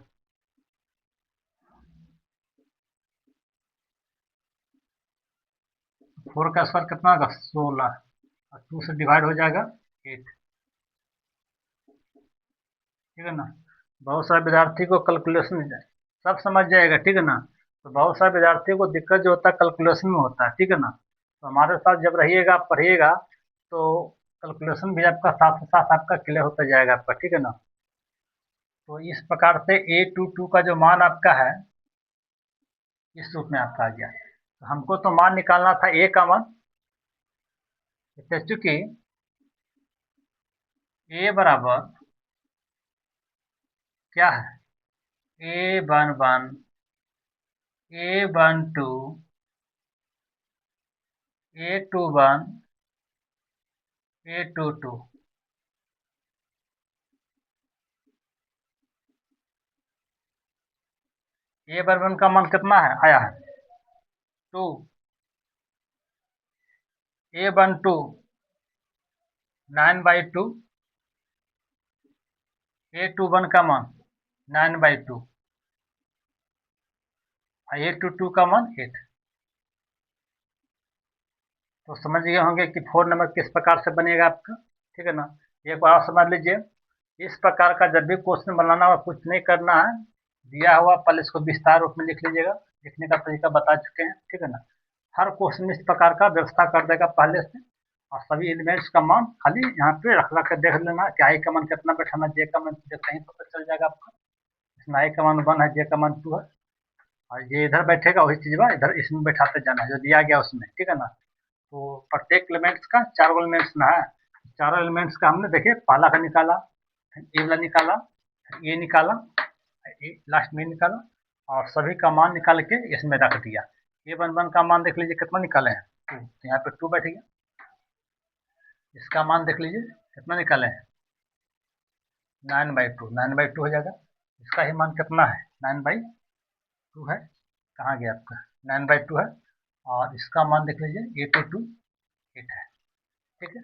4 का स्क्वायर कितना होगा 16 और 2 से डिवाइड हो जाएगा 8, ठीक है ना। बहुत सारे विद्यार्थी को कैलकुलेशन सब समझ जाएगा, ठीक है ना। तो बहुत सारे विद्यार्थियों को दिक्कत जो होता है कैलकुलेशन में होता है, ठीक है ना। तो हमारे साथ जब रहिएगा पढ़िएगा तो कैलकुलेशन भी आपका साथ साथ आपका क्लियर होता जाएगा आपका, ठीक है ना। तो इस प्रकार से A22 का जो मान आपका है इस रूप में आपका आ गया। तो हमको तो मान निकालना था A का मान, चूंकि A बराबर क्या है A11 A12 A21 A22, A11 का मान कितना है आया है 2, A12 9/2, A21 का मान 9/2 और A22 का मान 8। तो समझ गए होंगे कि 4 नंबर किस प्रकार से बनेगा आपका, ठीक है ना। एक बार समझ लीजिए, इस प्रकार का जब भी क्वेश्चन बनाना हो कुछ नहीं करना है, दिया हुआ पहले इसको विस्तार रूप में लिख लीजिएगा, लिखने का तरीका बता चुके हैं, ठीक है ना। हर क्वेश्चन इस प्रकार का व्यवस्था कर देगा पहले से, और सभी एलिमेंट्स का मान खाली यहाँ पे रख रख कर देख लेना कि आई का मान कितना बैठाना, जे का मान कहीं पता चल जाएगा आपका। इसमें आई का मान 1 है, जे का मान 2 है, और ये इधर बैठेगा वही चीज इधर इसमें बैठाते जाना है जो दिया गया उसमें, ठीक है ना। तो प्रत्येक एलिमेंट्स का 4 एलिमेंट्स ना है, चारों एलिमेंट्स का हमने देखिए पहला का निकाला, ए वाला निकाला, ये निकाला, लास्ट में निकाला, और सभी का मान निकाल के इसमें रख दिया। A11 का मान देख लीजिए कितना निकाले हैं 2, तो यहाँ पे 2 बैठ गया। इसका मान देख लीजिए कितना निकाले हैं 9/2, 9/2 हो जाएगा। इसका ही मान कितना है 9/2 है, कहाँ गया आपका 9/2 है, और इसका मान देख लीजिए A22 8 है, ठीक है।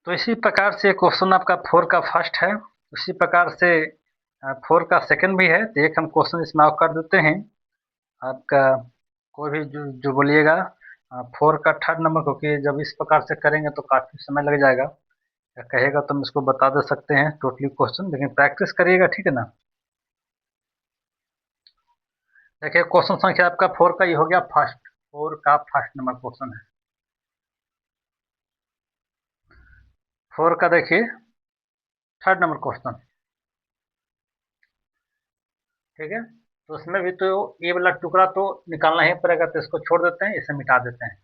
तो इसी प्रकार से क्वेश्चन आपका 4 का फर्स्ट है, उसी प्रकार से 4 का सेकंड भी है। तो एक हम क्वेश्चन इसमें और कर देते हैं आपका, कोई भी जो बोलिएगा 4 का थर्ड नंबर, क्योंकि जब इस प्रकार से करेंगे तो काफ़ी समय लग जाएगा, या कहेगा तो हम इसको बता दे सकते हैं टोटली क्वेश्चन, लेकिन प्रैक्टिस करिएगा, ठीक है ना। देखिए क्वेश्चन संख्या आपका 4 का ये हो गया फर्स्ट, 4 का फर्स्ट नंबर क्वेश्चन है। 4 का देखिए थर्ड नंबर क्वेश्चन, ठीक है। तो उसमें भी तो ये वाला टुकड़ा तो निकालना ही पड़ेगा, तो इसको छोड़ देते हैं, इसे मिटा देते हैं।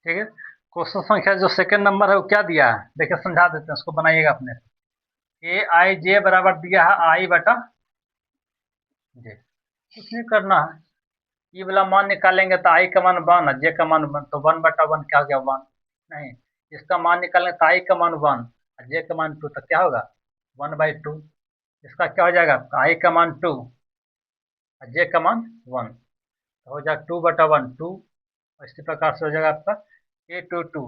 ठीक है। क्वेश्चन संख्या जो सेकंड नंबर है वो क्या दिया है, देखिए समझा देते हैं, उसको बनाइएगा अपने। ए आई जे बराबर दिया है आई बटा जे, कुछ नहीं करना है। ये वाला मान निकालेंगे तो आई का मान 1 है, जे का मान 1, तो 1/1 क्या हो गया 1। नहीं, इसका मान निकालेंगे तो आई का मान 1 और जे का मान 2, तो क्या होगा 1/2। इसका क्या हो जाएगा, आई का मान 2 और जे का मान 1, तो हो जाएगा 2/1 2। इसी प्रकार से हो जाएगा आपका A 2 2,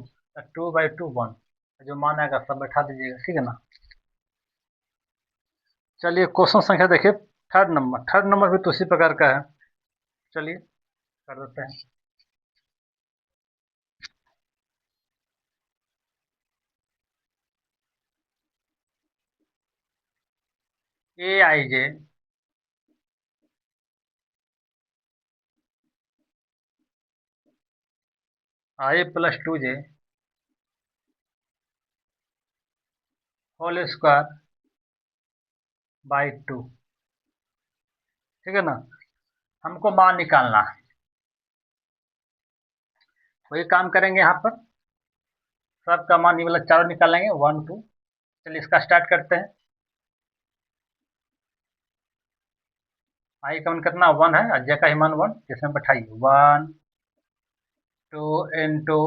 2/2 1, जो मान आएगा सब बैठा दीजिएगा, ठीक है ना। चलिए क्वेश्चन संख्या देखिए थर्ड नंबर भी तो उसी प्रकार का है। चलिए कर देते हैं। A i j I + 2j whole square by 2, ठीक है ना। हमको मान निकालना है, वही काम करेंगे यहाँ पर। सबका मान ये वाला चारों निकालेंगे 1 2। चलिए इसका स्टार्ट करते हैं। आई का मान कितना 1 है और जे का ही मान 1, जिसमें बैठाइए 1 2 इंटू,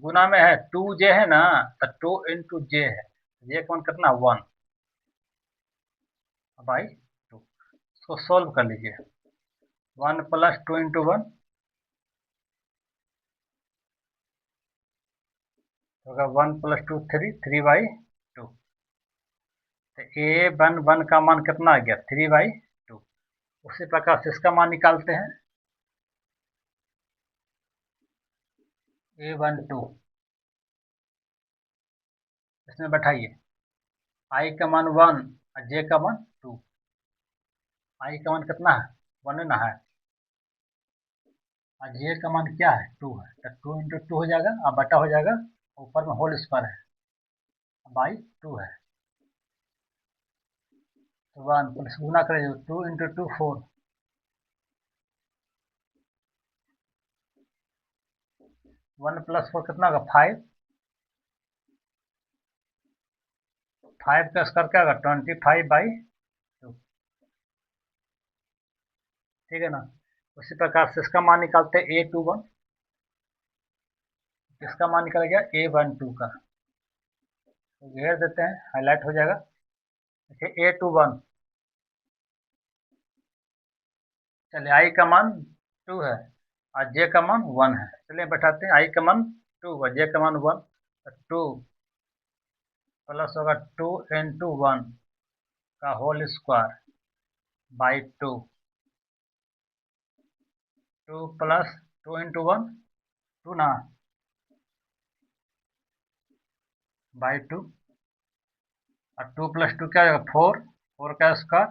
गुना में है 2j है ना, तो 2 × j है, जे का मान कितना 1 बाई 2। इसको सोल्व कर लीजिए। 1 + 2 × 1 होगा 1 + 2 3, 3/2। तो A 1 का मान कितना आ गया 3/2। उसी प्रकार से इसका मान निकालते हैं। A 1 2 इसमें बैठाइए, आई का मान 1 और जे का मान 2। आई का मान कितना है 1 ना है, और जे का मान क्या है 2 है, तो 2 × 2 हो जाएगा और बटा हो जाएगा, ऊपर में होल स्क्वायर है बाई 2 है। तो 1 प्लस गुना करेंगे 2 × 2 4, 1 + 4 कितना होगा 5, 5 का स्क्वायर क्या होगा 25/2, ठीक है ना। उसी प्रकार से इसका मान निकालते हैं A 21, इसका मान निकल गया A 12 का, तो घेर देते हैं, हाईलाइट हो जाएगा। देखिए A 21, चलिए आई का मान 2 है और जे का मान 1 है, चलिए बैठाते हैं। आई का मान 2 और जे का मान 1, तो 2 प्लस होगा 2 × 1 का होल स्क्वायर बाई 2, 2 + 2 × 1 2 ना बाई 2, और 2 + 2 क्या होगा 4, 4 का स्क्वायर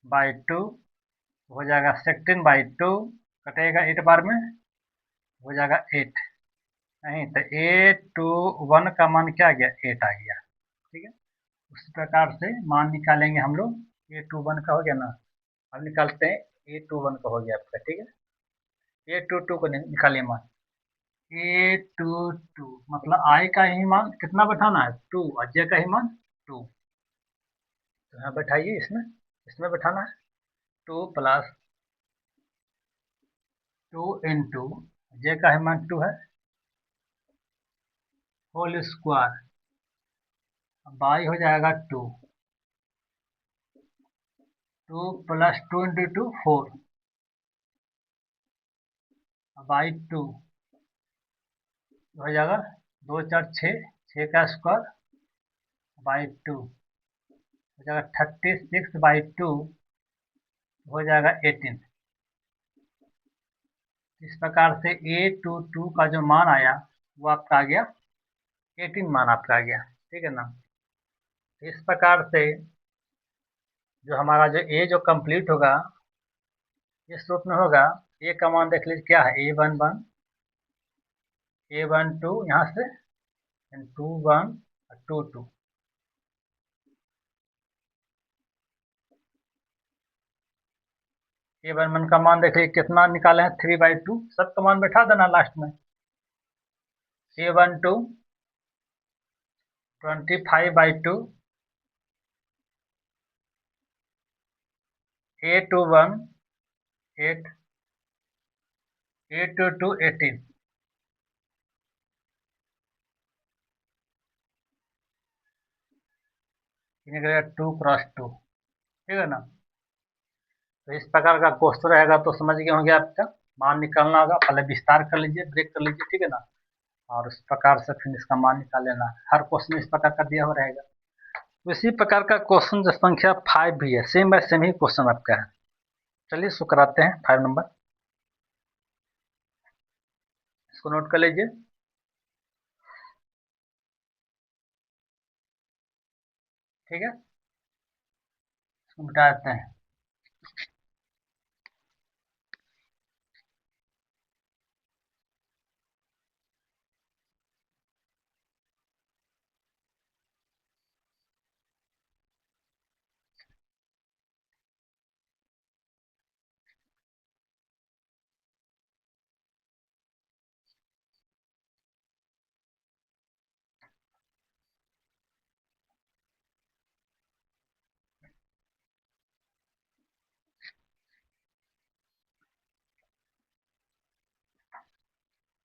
बाई 2, हो जाएगा 16/2, कटेगा 8 बार में, हो जाएगा 8। नहीं तो A 21 का मान क्या आ गया 8 आ गया, ठीक है। उसी प्रकार से मान निकालेंगे हम लोग। A 21 का हो गया ना, अब निकालते हैं A 21 का हो गया आपका, ठीक है। A 22 को निकालिए मान। A 22 मतलब आई का ही मान कितना बैठाना है 2 और जे का ही मान 2, तो यहाँ बैठाइए, इसमें इसमें बैठाना है। 2 + 2 इंटू जे का ही मान 2 है होल स्क्वायर बाई हो जाएगा 2, 2 + 2 × 2 4 बाई 2, हो जाएगा 2 4 6, 6 का स्क्वायर बाई 2, हो जाएगा 36/2, हो जाएगा 18। इस प्रकार से A 22 का जो मान आया वो आपका आ गया 18 मान आपका आ गया, ठीक है ना। इस प्रकार से जो हमारा जो ए जो कंप्लीट होगा इस रूप में होगा। ए का मान देख लीजिए क्या है A 11, A 12 यहाँ से 2 1 2 2, A 11 का मान देख लीजिए कितना निकाले हैं 3/2, सबका मान बैठा देना लास्ट में। A12 25/2, A21 8, A22 18। To cross two, ठीक है ना। तो इस प्रकार का क्वेश्चन रहेगा, तो समझ गए होंगे आपका मान निकालना होगा। पहले विस्तार कर लीजिए, ब्रेक कर लीजिए, ठीक है ना। और इस प्रकार से फिर इसका मान निकाल लेना है। हर क्वेश्चन इस प्रकार का दिया हुआ रहेगा। इसी प्रकार का क्वेश्चन जो संख्या 5 भी है, सेम बाय सेम ही क्वेश्चन आपका है। चलिए शुरू कराते हैं 5 नंबर, इसको नोट कर लीजिए। ठीक है, इसको मिटा देते हैं।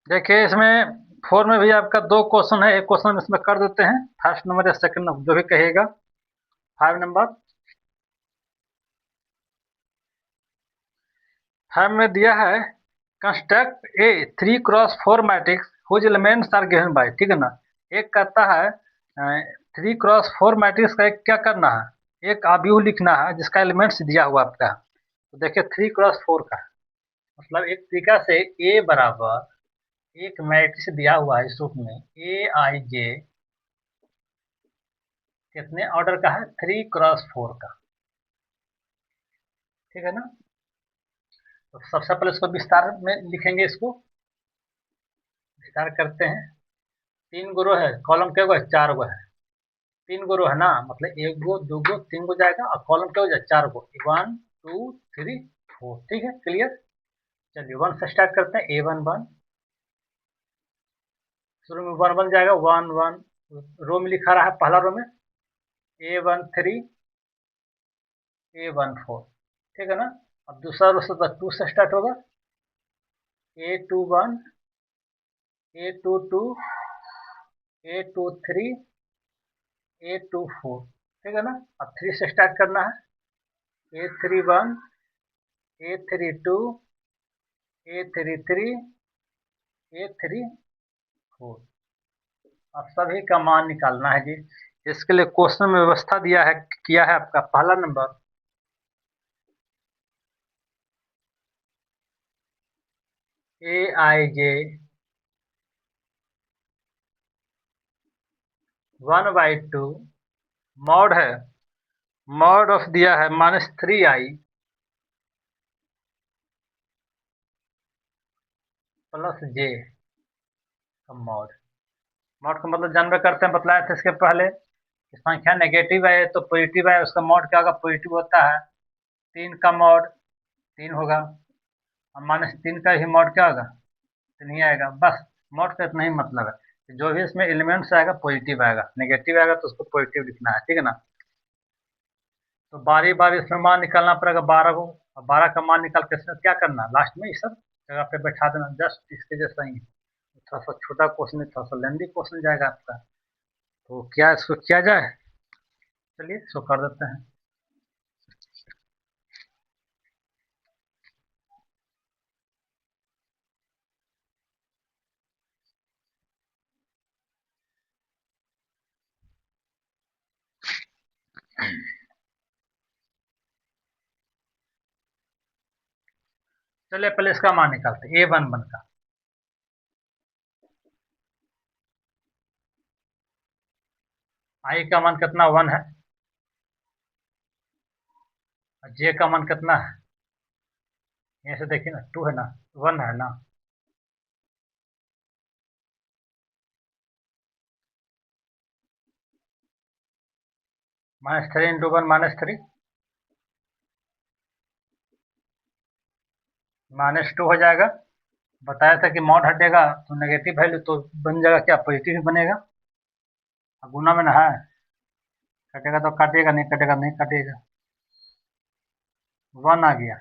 देखिए इसमें 4 में भी आपका 2 क्वेश्चन है। एक क्वेश्चन इसमें कर देते हैं, फर्स्ट नंबर या सेकंड नंबर जो भी कहेगा। 5 नंबर, 5 में दिया है construct a 3x4 matrix whose elements are given by, ठीक है ना। एक कहता है 3x4 मैट्रिक्स का एक क्या करना है, एक अवयव लिखना है जिसका एलिमेंट्स दिया हुआ आपका। तो देखिए 3x4 का है, मतलब एक तरीका से ए बराबर एक मैट्रिक्स दिया हुआ है इस रूप में A i j, कितने ऑर्डर का है, 3x4 का, ठीक है ना। तो सबसे पहले इसको विस्तार में लिखेंगे, इसको विस्तार करते हैं। 3 गो रो है, कॉलम क्या है, 4 गो है। 3 गो रो है ना, मतलब 1 गो 2 गो 3 गो जाएगा, और कॉलम क्या हो जाए, 4 गो, 1 2 3 4, ठीक है, क्लियर। चलिए 1 से स्टार्ट करते हैं। A11 शुरू में 1 बन जाएगा, 1 1 रो में लिखा रहा है, पहला रो में A13 A14, ठीक है ना। अब दूसरा रो से 2 से स्टार्ट होगा, A21 A22 A23 A24, ठीक है ना। अब 3 से स्टार्ट करना है, A31 A32 A33 A34। अब सभी का मान निकालना है जी। इसके लिए क्वेश्चन में व्यवस्था दिया है, किया है आपका पहला number A i j 1/2 mod है, मॉड ऑफ दिया है -3i प्लस j का मॉड। मॉड का मतलब जानवे करते हैं, बतलाए थे इसके पहले कि संख्या नेगेटिव है तो पॉजिटिव है, उसका मॉड क्या होगा, पॉजिटिव होता है। 3 का मॉड 3 होगा, और -3 का ही मॉड क्या होगा, तो नहीं आएगा। बस मॉड का इतना ही मतलब है, जो भी इसमें एलिमेंट्स आएगा पॉजिटिव आएगा, नेगेटिव आएगा तो उसको पॉजिटिव लिखना है, ठीक है ना। तो बारी बारी इसमें मान निकालना पड़ेगा 12 को, और 12 का मान निकाल के इसमें क्या करना, लास्ट में ये सब जगह पे बैठा देना, जस्ट इसके जैसा ही। थोड़ा सा छोटा क्वेश्चन है, थोड़ा सा लेंदी क्वेश्चन जाएगा आपका। तो क्या इसको किया जाए, चलिए इसको कर देते हैं। चलिए पहले इसका मान निकालते हैं, A11 का। आई का मान कितना, 1 है, और जे का मान कितना है, यहीं से देखिए ना, 2 है ना, 1 है ना। -3 इंटू 1 -3, -2 हो जाएगा, बताया था कि मॉड हटेगा तो नेगेटिव वैल्यू तो बन जाएगा क्या, पॉजिटिव ही बनेगा। अब गुना में ना है, कटेगा तो काटेगा, नहीं कटेगा नहीं काटेगा। 1 आ गया।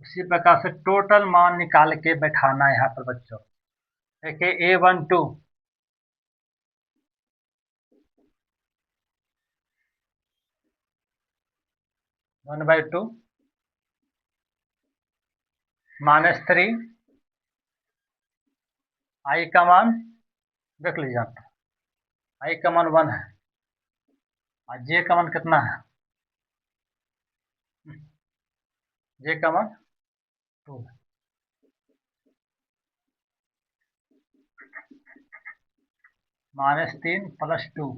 उसी प्रकार से टोटल मान निकाल के बैठाना है यहाँ पर बच्चों। देखिए A12 1/2 -3 i का मान देख लीजिए आप, i का मान 1 है और j का मान कितना है, j का मान 2 है। -3 + 2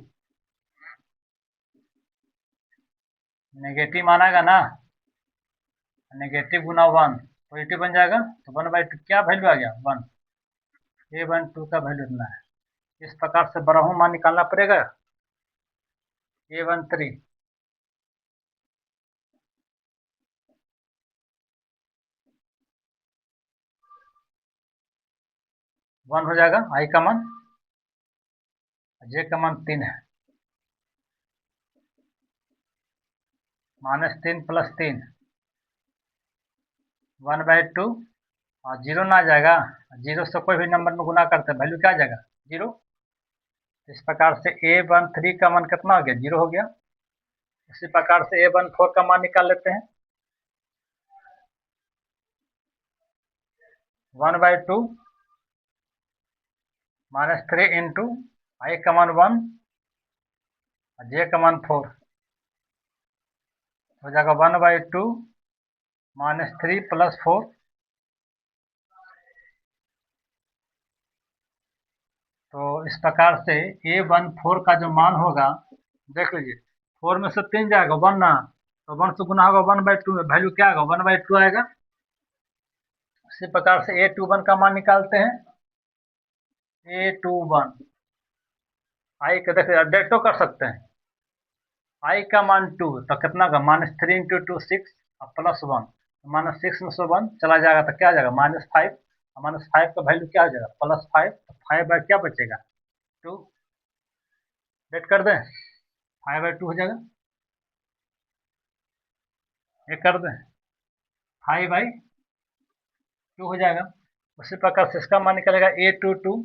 नेगेटिव मानाएगा ना, नेगेटिव गुना 1 पॉजिटिव बन जाएगा, तो 1/2 क्या वैल्यू आ गया 1। A12 का वैल्यू इतना है। इस प्रकार से बराबर मान निकालना पड़ेगा। A13 1 हो जाएगा, i का मान, j का मान 3 है। -3 + 3 1/2 और 0 ना आ जाएगा, 0 से कोई भी नंबर में गुना करते हैं वैल्यू क्या आ जाएगा 0। इस प्रकार से A13 का मान कितना हो गया 0 हो गया। उसी प्रकार से A14 का मान निकाल लेते हैं। 1/2 -3 इंटू i का मान 1 और j का मान 4 हो जाएगा 1/2 -3 + 4। तो इस प्रकार से A14 का जो मान होगा देख लीजिए, 4 में से 3 जाएगा 1 ना, तो 1 से गुना होगा 1/2 में, वैल्यू क्या आएगा 1/2 आएगा। इसी प्रकार से A21 का मान निकालते हैं। A21 i का देखिए अपडेट तो कर सकते हैं, i का मान 2 तो कितना का -3 इंटू 2 6 और +1, -6 में से 1 चला जाएगा तो क्या आ जाएगा -5, -5 का वैल्यू क्या आ जाएगा +5, तो 5 बाय क्या बचेगा 2, डेट कर दें 5/2 हो जाएगा, ये कर दें 5/2 हो जाएगा। उसी प्रकार से इसका मान निकलेगा A22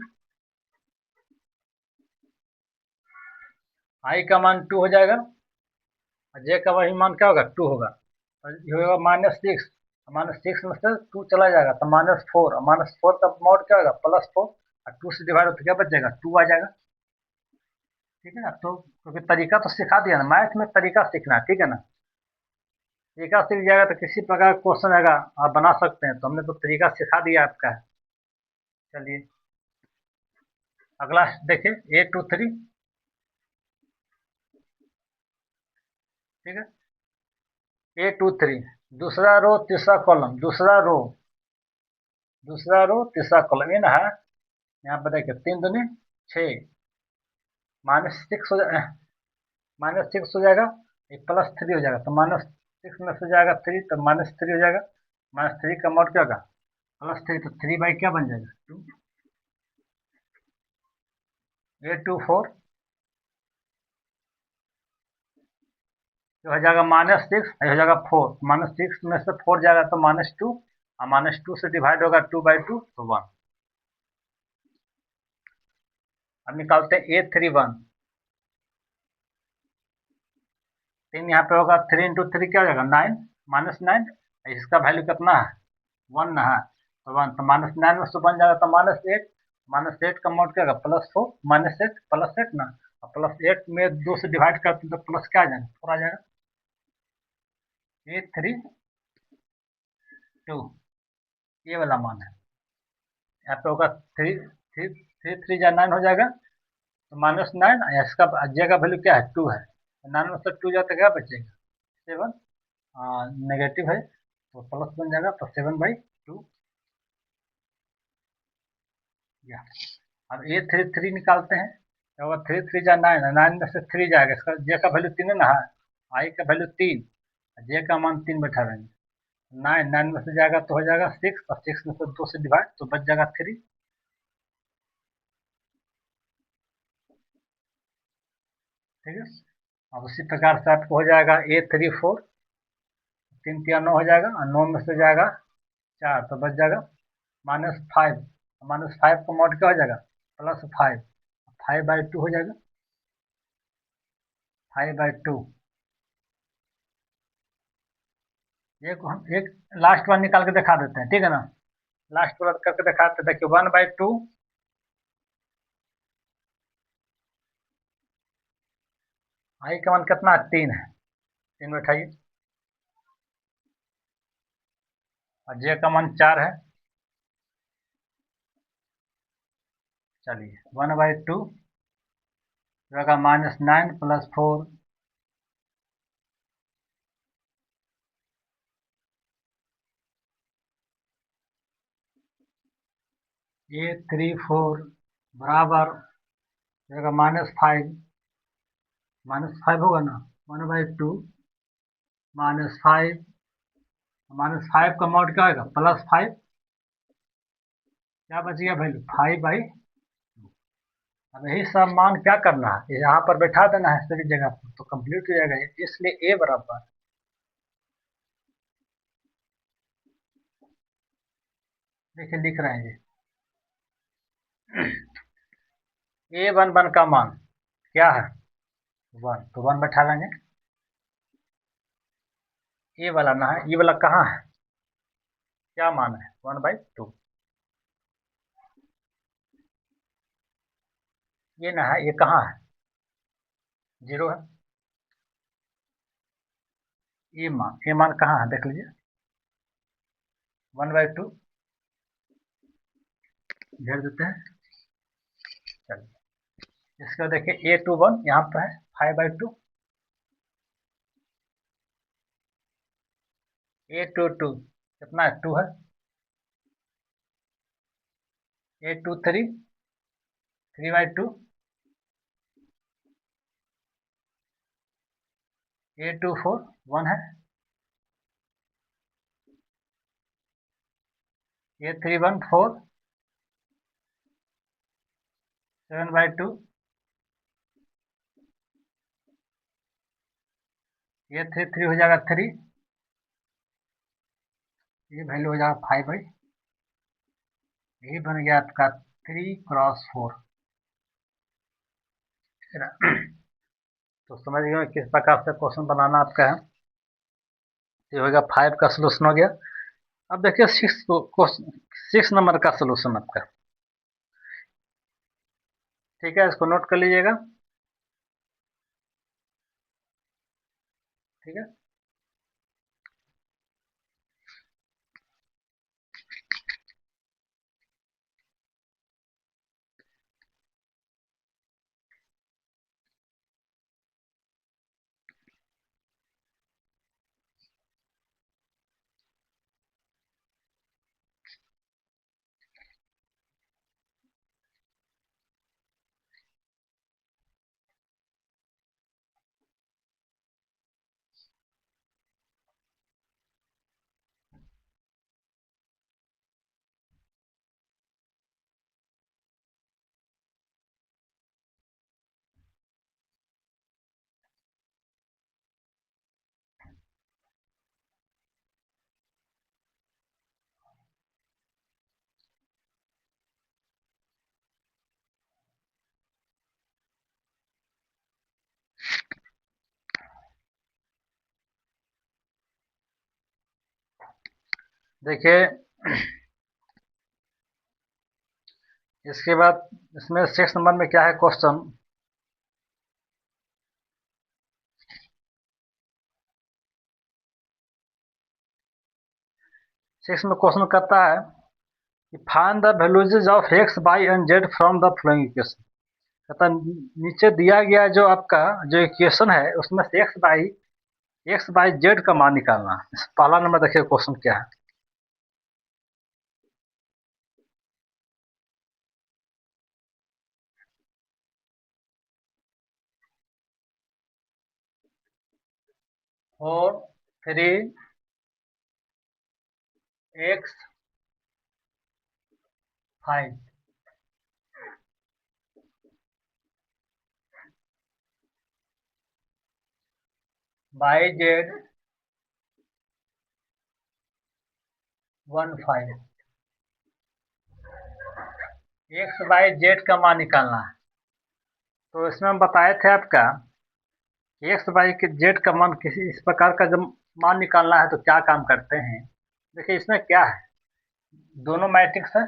i का मान 2 हो जाएगा और j का वही मान क्या होगा 2 होगा, और ये होगा -6, -6 में से 2 चला जाएगा तो -4, और -4 का मॉड क्या होगा +4 और 2 से डिवाइड हो तो क्या बच जाएगा 2 आ जाएगा। ठीक है ना, तो क्योंकि तरीका तो सिखा दिया ना, मैथ में तरीका सीखना है, ठीक है ना। तरीका सीख जाएगा तो किसी प्रकार का क्वेश्चन आएगा आप बना सकते हैं, तो हमने तो तरीका सिखा दिया आपका। चलिए अगला देखिए A23, ठीक है A23 दूसरा रो तीसरा कॉलम, दूसरा रो तीसरा कॉलम ये ना है। यहाँ पर देखिए 3 दूनी 6 -6 हो जाएगा, -6 हो जाएगा, +3 हो जाएगा, तो -6 में से जाएगा 3 तो -3 हो जाएगा, -3 का मॉड क्या होगा +3, तो 3 बाई क्या बन जाएगा 2। A24 जो हो जाएगा -6 हो जाएगा 4, -6 में से 4 जाएगा तो -2 और -2 से डिवाइड होगा 2/2 तो 1। अब निकालते हैं A31, 3 यहाँ पे होगा, 3 इंटू 3 क्या हो जाएगा 9, -9, इसका वैल्यू कितना है 1 ना है, तो 1, तो -9 में से बन जाएगा तो -8, -8 का मॉड क्या होगा +4, -8 +8 ना, और +8 में 2 से डिवाइड करते हैं तो प्लस क्या आ जाएगा 4 आ जाएगा। A32 ये वाला मान है, यहाँ पे होगा 3 3 3 3 या 9 हो जाएगा, तो -9, इसका j का वैल्यू क्या है 2 है, 9 में से 2 जाता क्या बचेगा 7, नेगेटिव है तो प्लस बन जाएगा, तो 7/2 या। अब A33 निकालते हैं, तो होगा 3 3 जा 9 है, 9 में से 3 जाएगा, इसका j का वैल्यू 3 है ना, i का वैल्यू 3, j का मान 3 बैठा रहेंगे, नाइन, नाइन में से जाएगा तो हो जाएगा सिक्स, और सिक्स में से दो से डिवाइड तो बच जाएगा थ्री। ठीक है। अब उसी प्रकार से आपको हो जाएगा ए थ्री फोर, तीन तिया नौ हो जाएगा, और नौ में से जाएगा चार तो बच जाएगा माइनस फाइव। माइनस फाइव का मॉड क्या हो जाएगा, plus five, five by to हो जाएगा, फाइव बाई टू। एक हम एक लास्ट वन निकाल के दिखा देते हैं, ठीक है ना। लास्ट वन करके दिखाते हैं, देखिए वन बाई टू, आई का मान कितना है, तीन है, तीन बैठाइए, और जे का मान चार है। चलिए वन बाई टू रहेगा माइनस नाइन प्लस फोर, ए थ्री फोर बराबर रहेगा माइनस फाइव, माइनस फाइव होगा ना, one by two minus five, minus five का मॉड क्या होगा, प्लस फाइव, क्या बच गया वैल्यू, फाइव बाई। अब यही सब मान क्या करना है, यहाँ पर बैठा देना है सभी जगह पर, तो कंप्लीट हो जाएगा ये। इसलिए ए बराबर, देखिए लिख रहे हैं ये, ए वन वन का मान क्या है, वन, तो वन बैठा लेंगे। ए वाला ना है, ये वाला कहाँ है, क्या मान है, वन बाई टू। ये ना है, ये कहाँ है, जीरो है। ये मान कहाँ है, देख लीजिए, वन बाई टू, घेर देते हैं। चलिए इसका देखिए ए टू वन यहाँ पर है, five by two, a two two कितना है, टू है, a two three, three by two, a two four one है, a three one four, seven by two, a three three हो जाएगा थ्री, ये वैल्यू हो जाएगा फाइव बाई, यही बन गया आपका थ्री क्रॉस फोर। तो समझ गए किस प्रकार से क्वेश्चन बनाना आपका है। ये हो गया फाइव का सोल्यूशन हो गया। अब देखिए सिक्स क्वेश्चन, सिक्स नंबर का सोल्यूशन आपका, ठीक है, इसको नोट कर लीजिएगा। ठीक है, देखिए इसके बाद इसमें सिक्स नंबर में क्या है क्वेश्चन, सिक्स में क्वेश्चन करता है कि find the values of X Y and Z from the following equation. कहता नीचे दिया गया जो आपका जो इक्वेशन है उसमें से एक्स बाई जेड का मान निकालना। पहला नंबर देखिए क्वेश्चन क्या है, four three x 5 by Z 1 5। X by Z का मान निकालना है। तो इसमें हम बताए थे आपका एक्स बाई के जेड का मान किसी इस प्रकार का जब मान निकालना है तो क्या काम करते हैं। देखिए इसमें क्या है, दोनों मैट्रिक्स है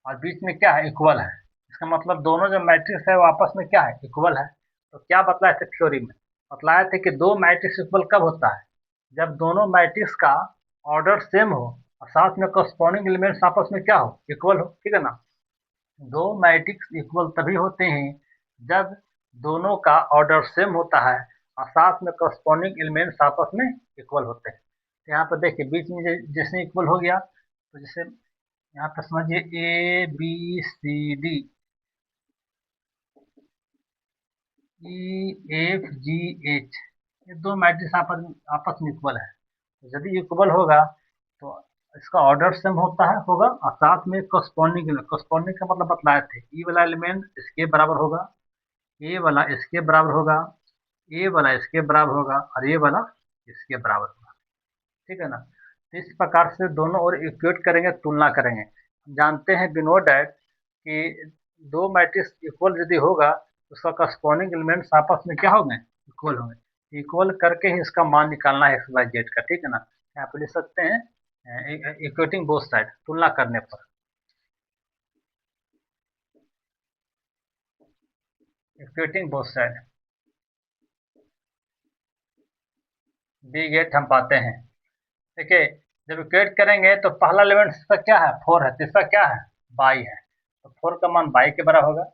और बीच में क्या है, इक्वल है। इसका मतलब दोनों जो मैट्रिक्स है वो आपस में क्या है, इक्वल है। तो क्या बतलाए थे थ्योरी में, बतलाए थे कि दो मैट्रिक्स इक्वल कब होता है, जब दोनों मैट्रिक्स का ऑर्डर सेम हो और साथ में कॉरस्पॉन्डिंग एलिमेंट्स आपस में क्या हो, इक्वल हो। ठीक है ना। दो मैट्रिक्स इक्वल तभी होते हैं जब दोनों का ऑर्डर सेम होता है और साथ में कॉरस्पॉन्डिंग एलिमेंट्स आपस में इक्वल होते हैं। तो यहाँ पर देखिए बीच में जैसे इक्वल हो गया तो जैसे यहाँ पर समझिए A B C D E F G H, ये दो मैट्रिक्स आपस में इक्वल है। तो यदि इक्वल होगा तो इसका ऑर्डर सेम होता है होगा और साथ में कॉरस्पॉन्डिंग का मतलब बतलाए थे, ई वाला एलिमेंट इसके बराबर होगा, ए वाला इसके बराबर होगा, ए वाला इसके बराबर होगा और ए वाला इसके बराबर होगा। ठीक है ना। तो इस प्रकार से दोनों ओर इक्वेट करेंगे, तुलना करेंगे। हम जानते हैं बिनो डैट कि दो मैट्रिक्स इक्वल यदि होगा तो उसका कॉरस्पॉन्डिंग एलिमेंट्स आपस में क्या होंगे, इक्वल होंगे। इक्वल करके ही इसका मान निकालना है एक्स वाई जेड का। ठीक है ना। यहाँ पे लिख सकते हैं इक्वेटिंग बोथ साइड, तुलना करने पर। Equating both side we get हम पाते हैं। देखिए जब इक्वेट करेंगे तो पहला एलिमेंट इसका क्या है, 4 है, तीसरा क्या है, बाई है। तो 4 का मान बाई के बराबर होगा,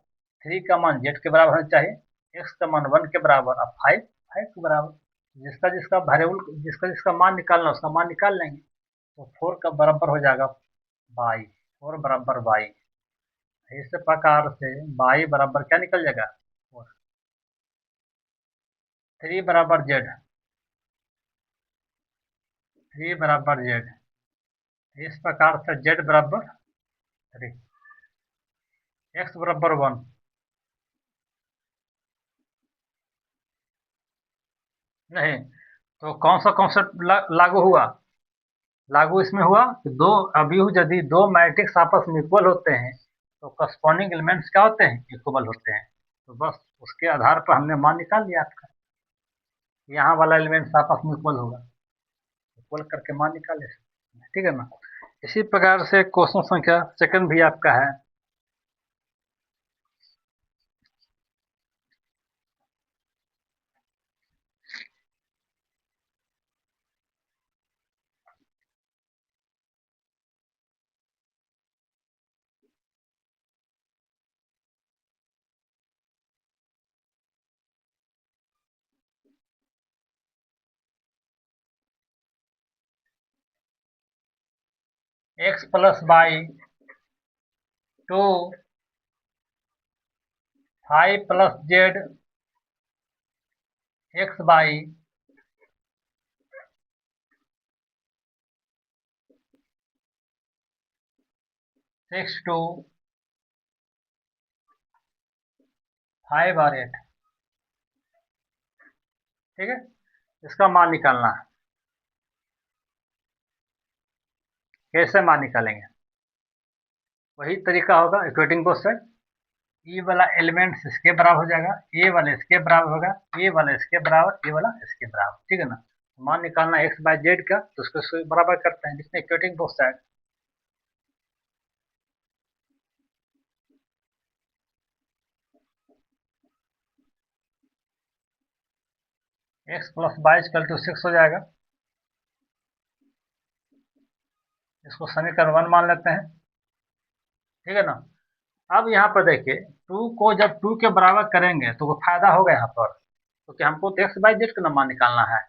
3 का मान जेड के बराबर होना चाहिए, एक्स का मान 1 के बराबर और 5 के बराबर। जिसका जिसका वेरिएबल जिसका जिसका मान निकालना उसका मान निकाल लेंगे। तो 4 का बराबर हो जाएगा बाई, 4 बराबर बाई। इस प्रकार से बाई बराबर क्या निकल जाएगा, 4। 3 बराबर जेड, 3 बराबर जेड। इस प्रकार से जेड बराबर 3, एक्स बराबर 1। नहीं, तो कौन सा कॉन्सेप्ट लागू हुआ, लागू इसमें हुआ कि दो अभिहु यदि दो मैट्रिक्स आपस में इक्वल होते हैं तो कॉरस्पॉन्डिंग एलिमेंट्स क्या होते हैं, इक्वल होते हैं। तो बस उसके आधार पर हमने मान निकाल लिया आपका, यहाँ वाला एलिमेंट्स आपस में इक्वल होगा, इक्वल करके मान निकाले। ठीक है ना। इसी प्रकार से क्वेश्चन संख्या सेकंड भी आपका है। X plus by 2 5 plus Z x by 6 2 5 और 8। ठीक है, इसका मान निकालना है। कैसे मान निकालेंगे, वही तरीका होगा, इक्वेटिंग बोथ साइड। ई वाला एलिमेंट्स इसके बराबर हो जाएगा, ए वाला इसके बराबर होगा, ए वाला इसके बराबर, ए वाला इसके बराबर। ठीक है ना। मान निकालना एक्स बाय जेड का, तो उसको इसको बराबर करते हैं जिसमें equating both side. X plus Y equal to 6 हो जाएगा। इसको समीकरण 1 मान लेते हैं। ठीक है ना। अब यहाँ पर देखिए 2 को जब 2 के बराबर करेंगे तो कोई फायदा होगा यहाँ पर, क्योंकि हमको तो एक्स बाई जेड का मान निकालना है।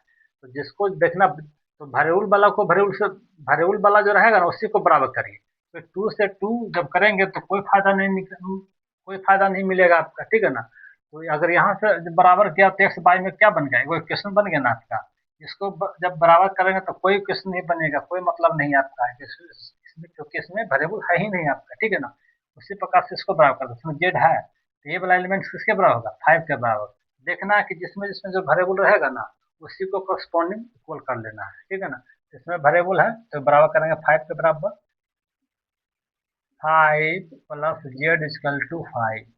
तो जिसको देखना तो वेरिएबल वाला को वेरिएबल वाला जो रहेगा ना उसी को बराबर करिए। तो 2 से 2 जब करेंगे तो कोई फायदा नहीं मिलेगा आपका। ठीक है ना। तो अगर यहाँ से बराबर किया तो एक्स बाई में क्या बन गया, वो इक्वेशन बन गया ना आपका। इसको जब बराबर करेंगे तो कोई क्वेश्चन नहीं बनेगा, कोई मतलब नहीं आपका है इसमें, क्योंकि इसमें वेरिएबल है ही नहीं आपका, ठीक है ना। उसी प्रकार से इसको बराबर कर दो, इसमें जेड है तो ये वाला एलिमेंट किसके बराबर होगा, 5 के बराबर। देखना है कि जिसमें जिसमें जो वेरिएबल रहेगा ना उसी को करस्पॉन्डिंग इक्वल कर लेना है, ठीक है ना। इसमें वेरिएबल है तो बराबर करेंगे 5 के बराबर, 5 प्लस जेड इजकल टू 5।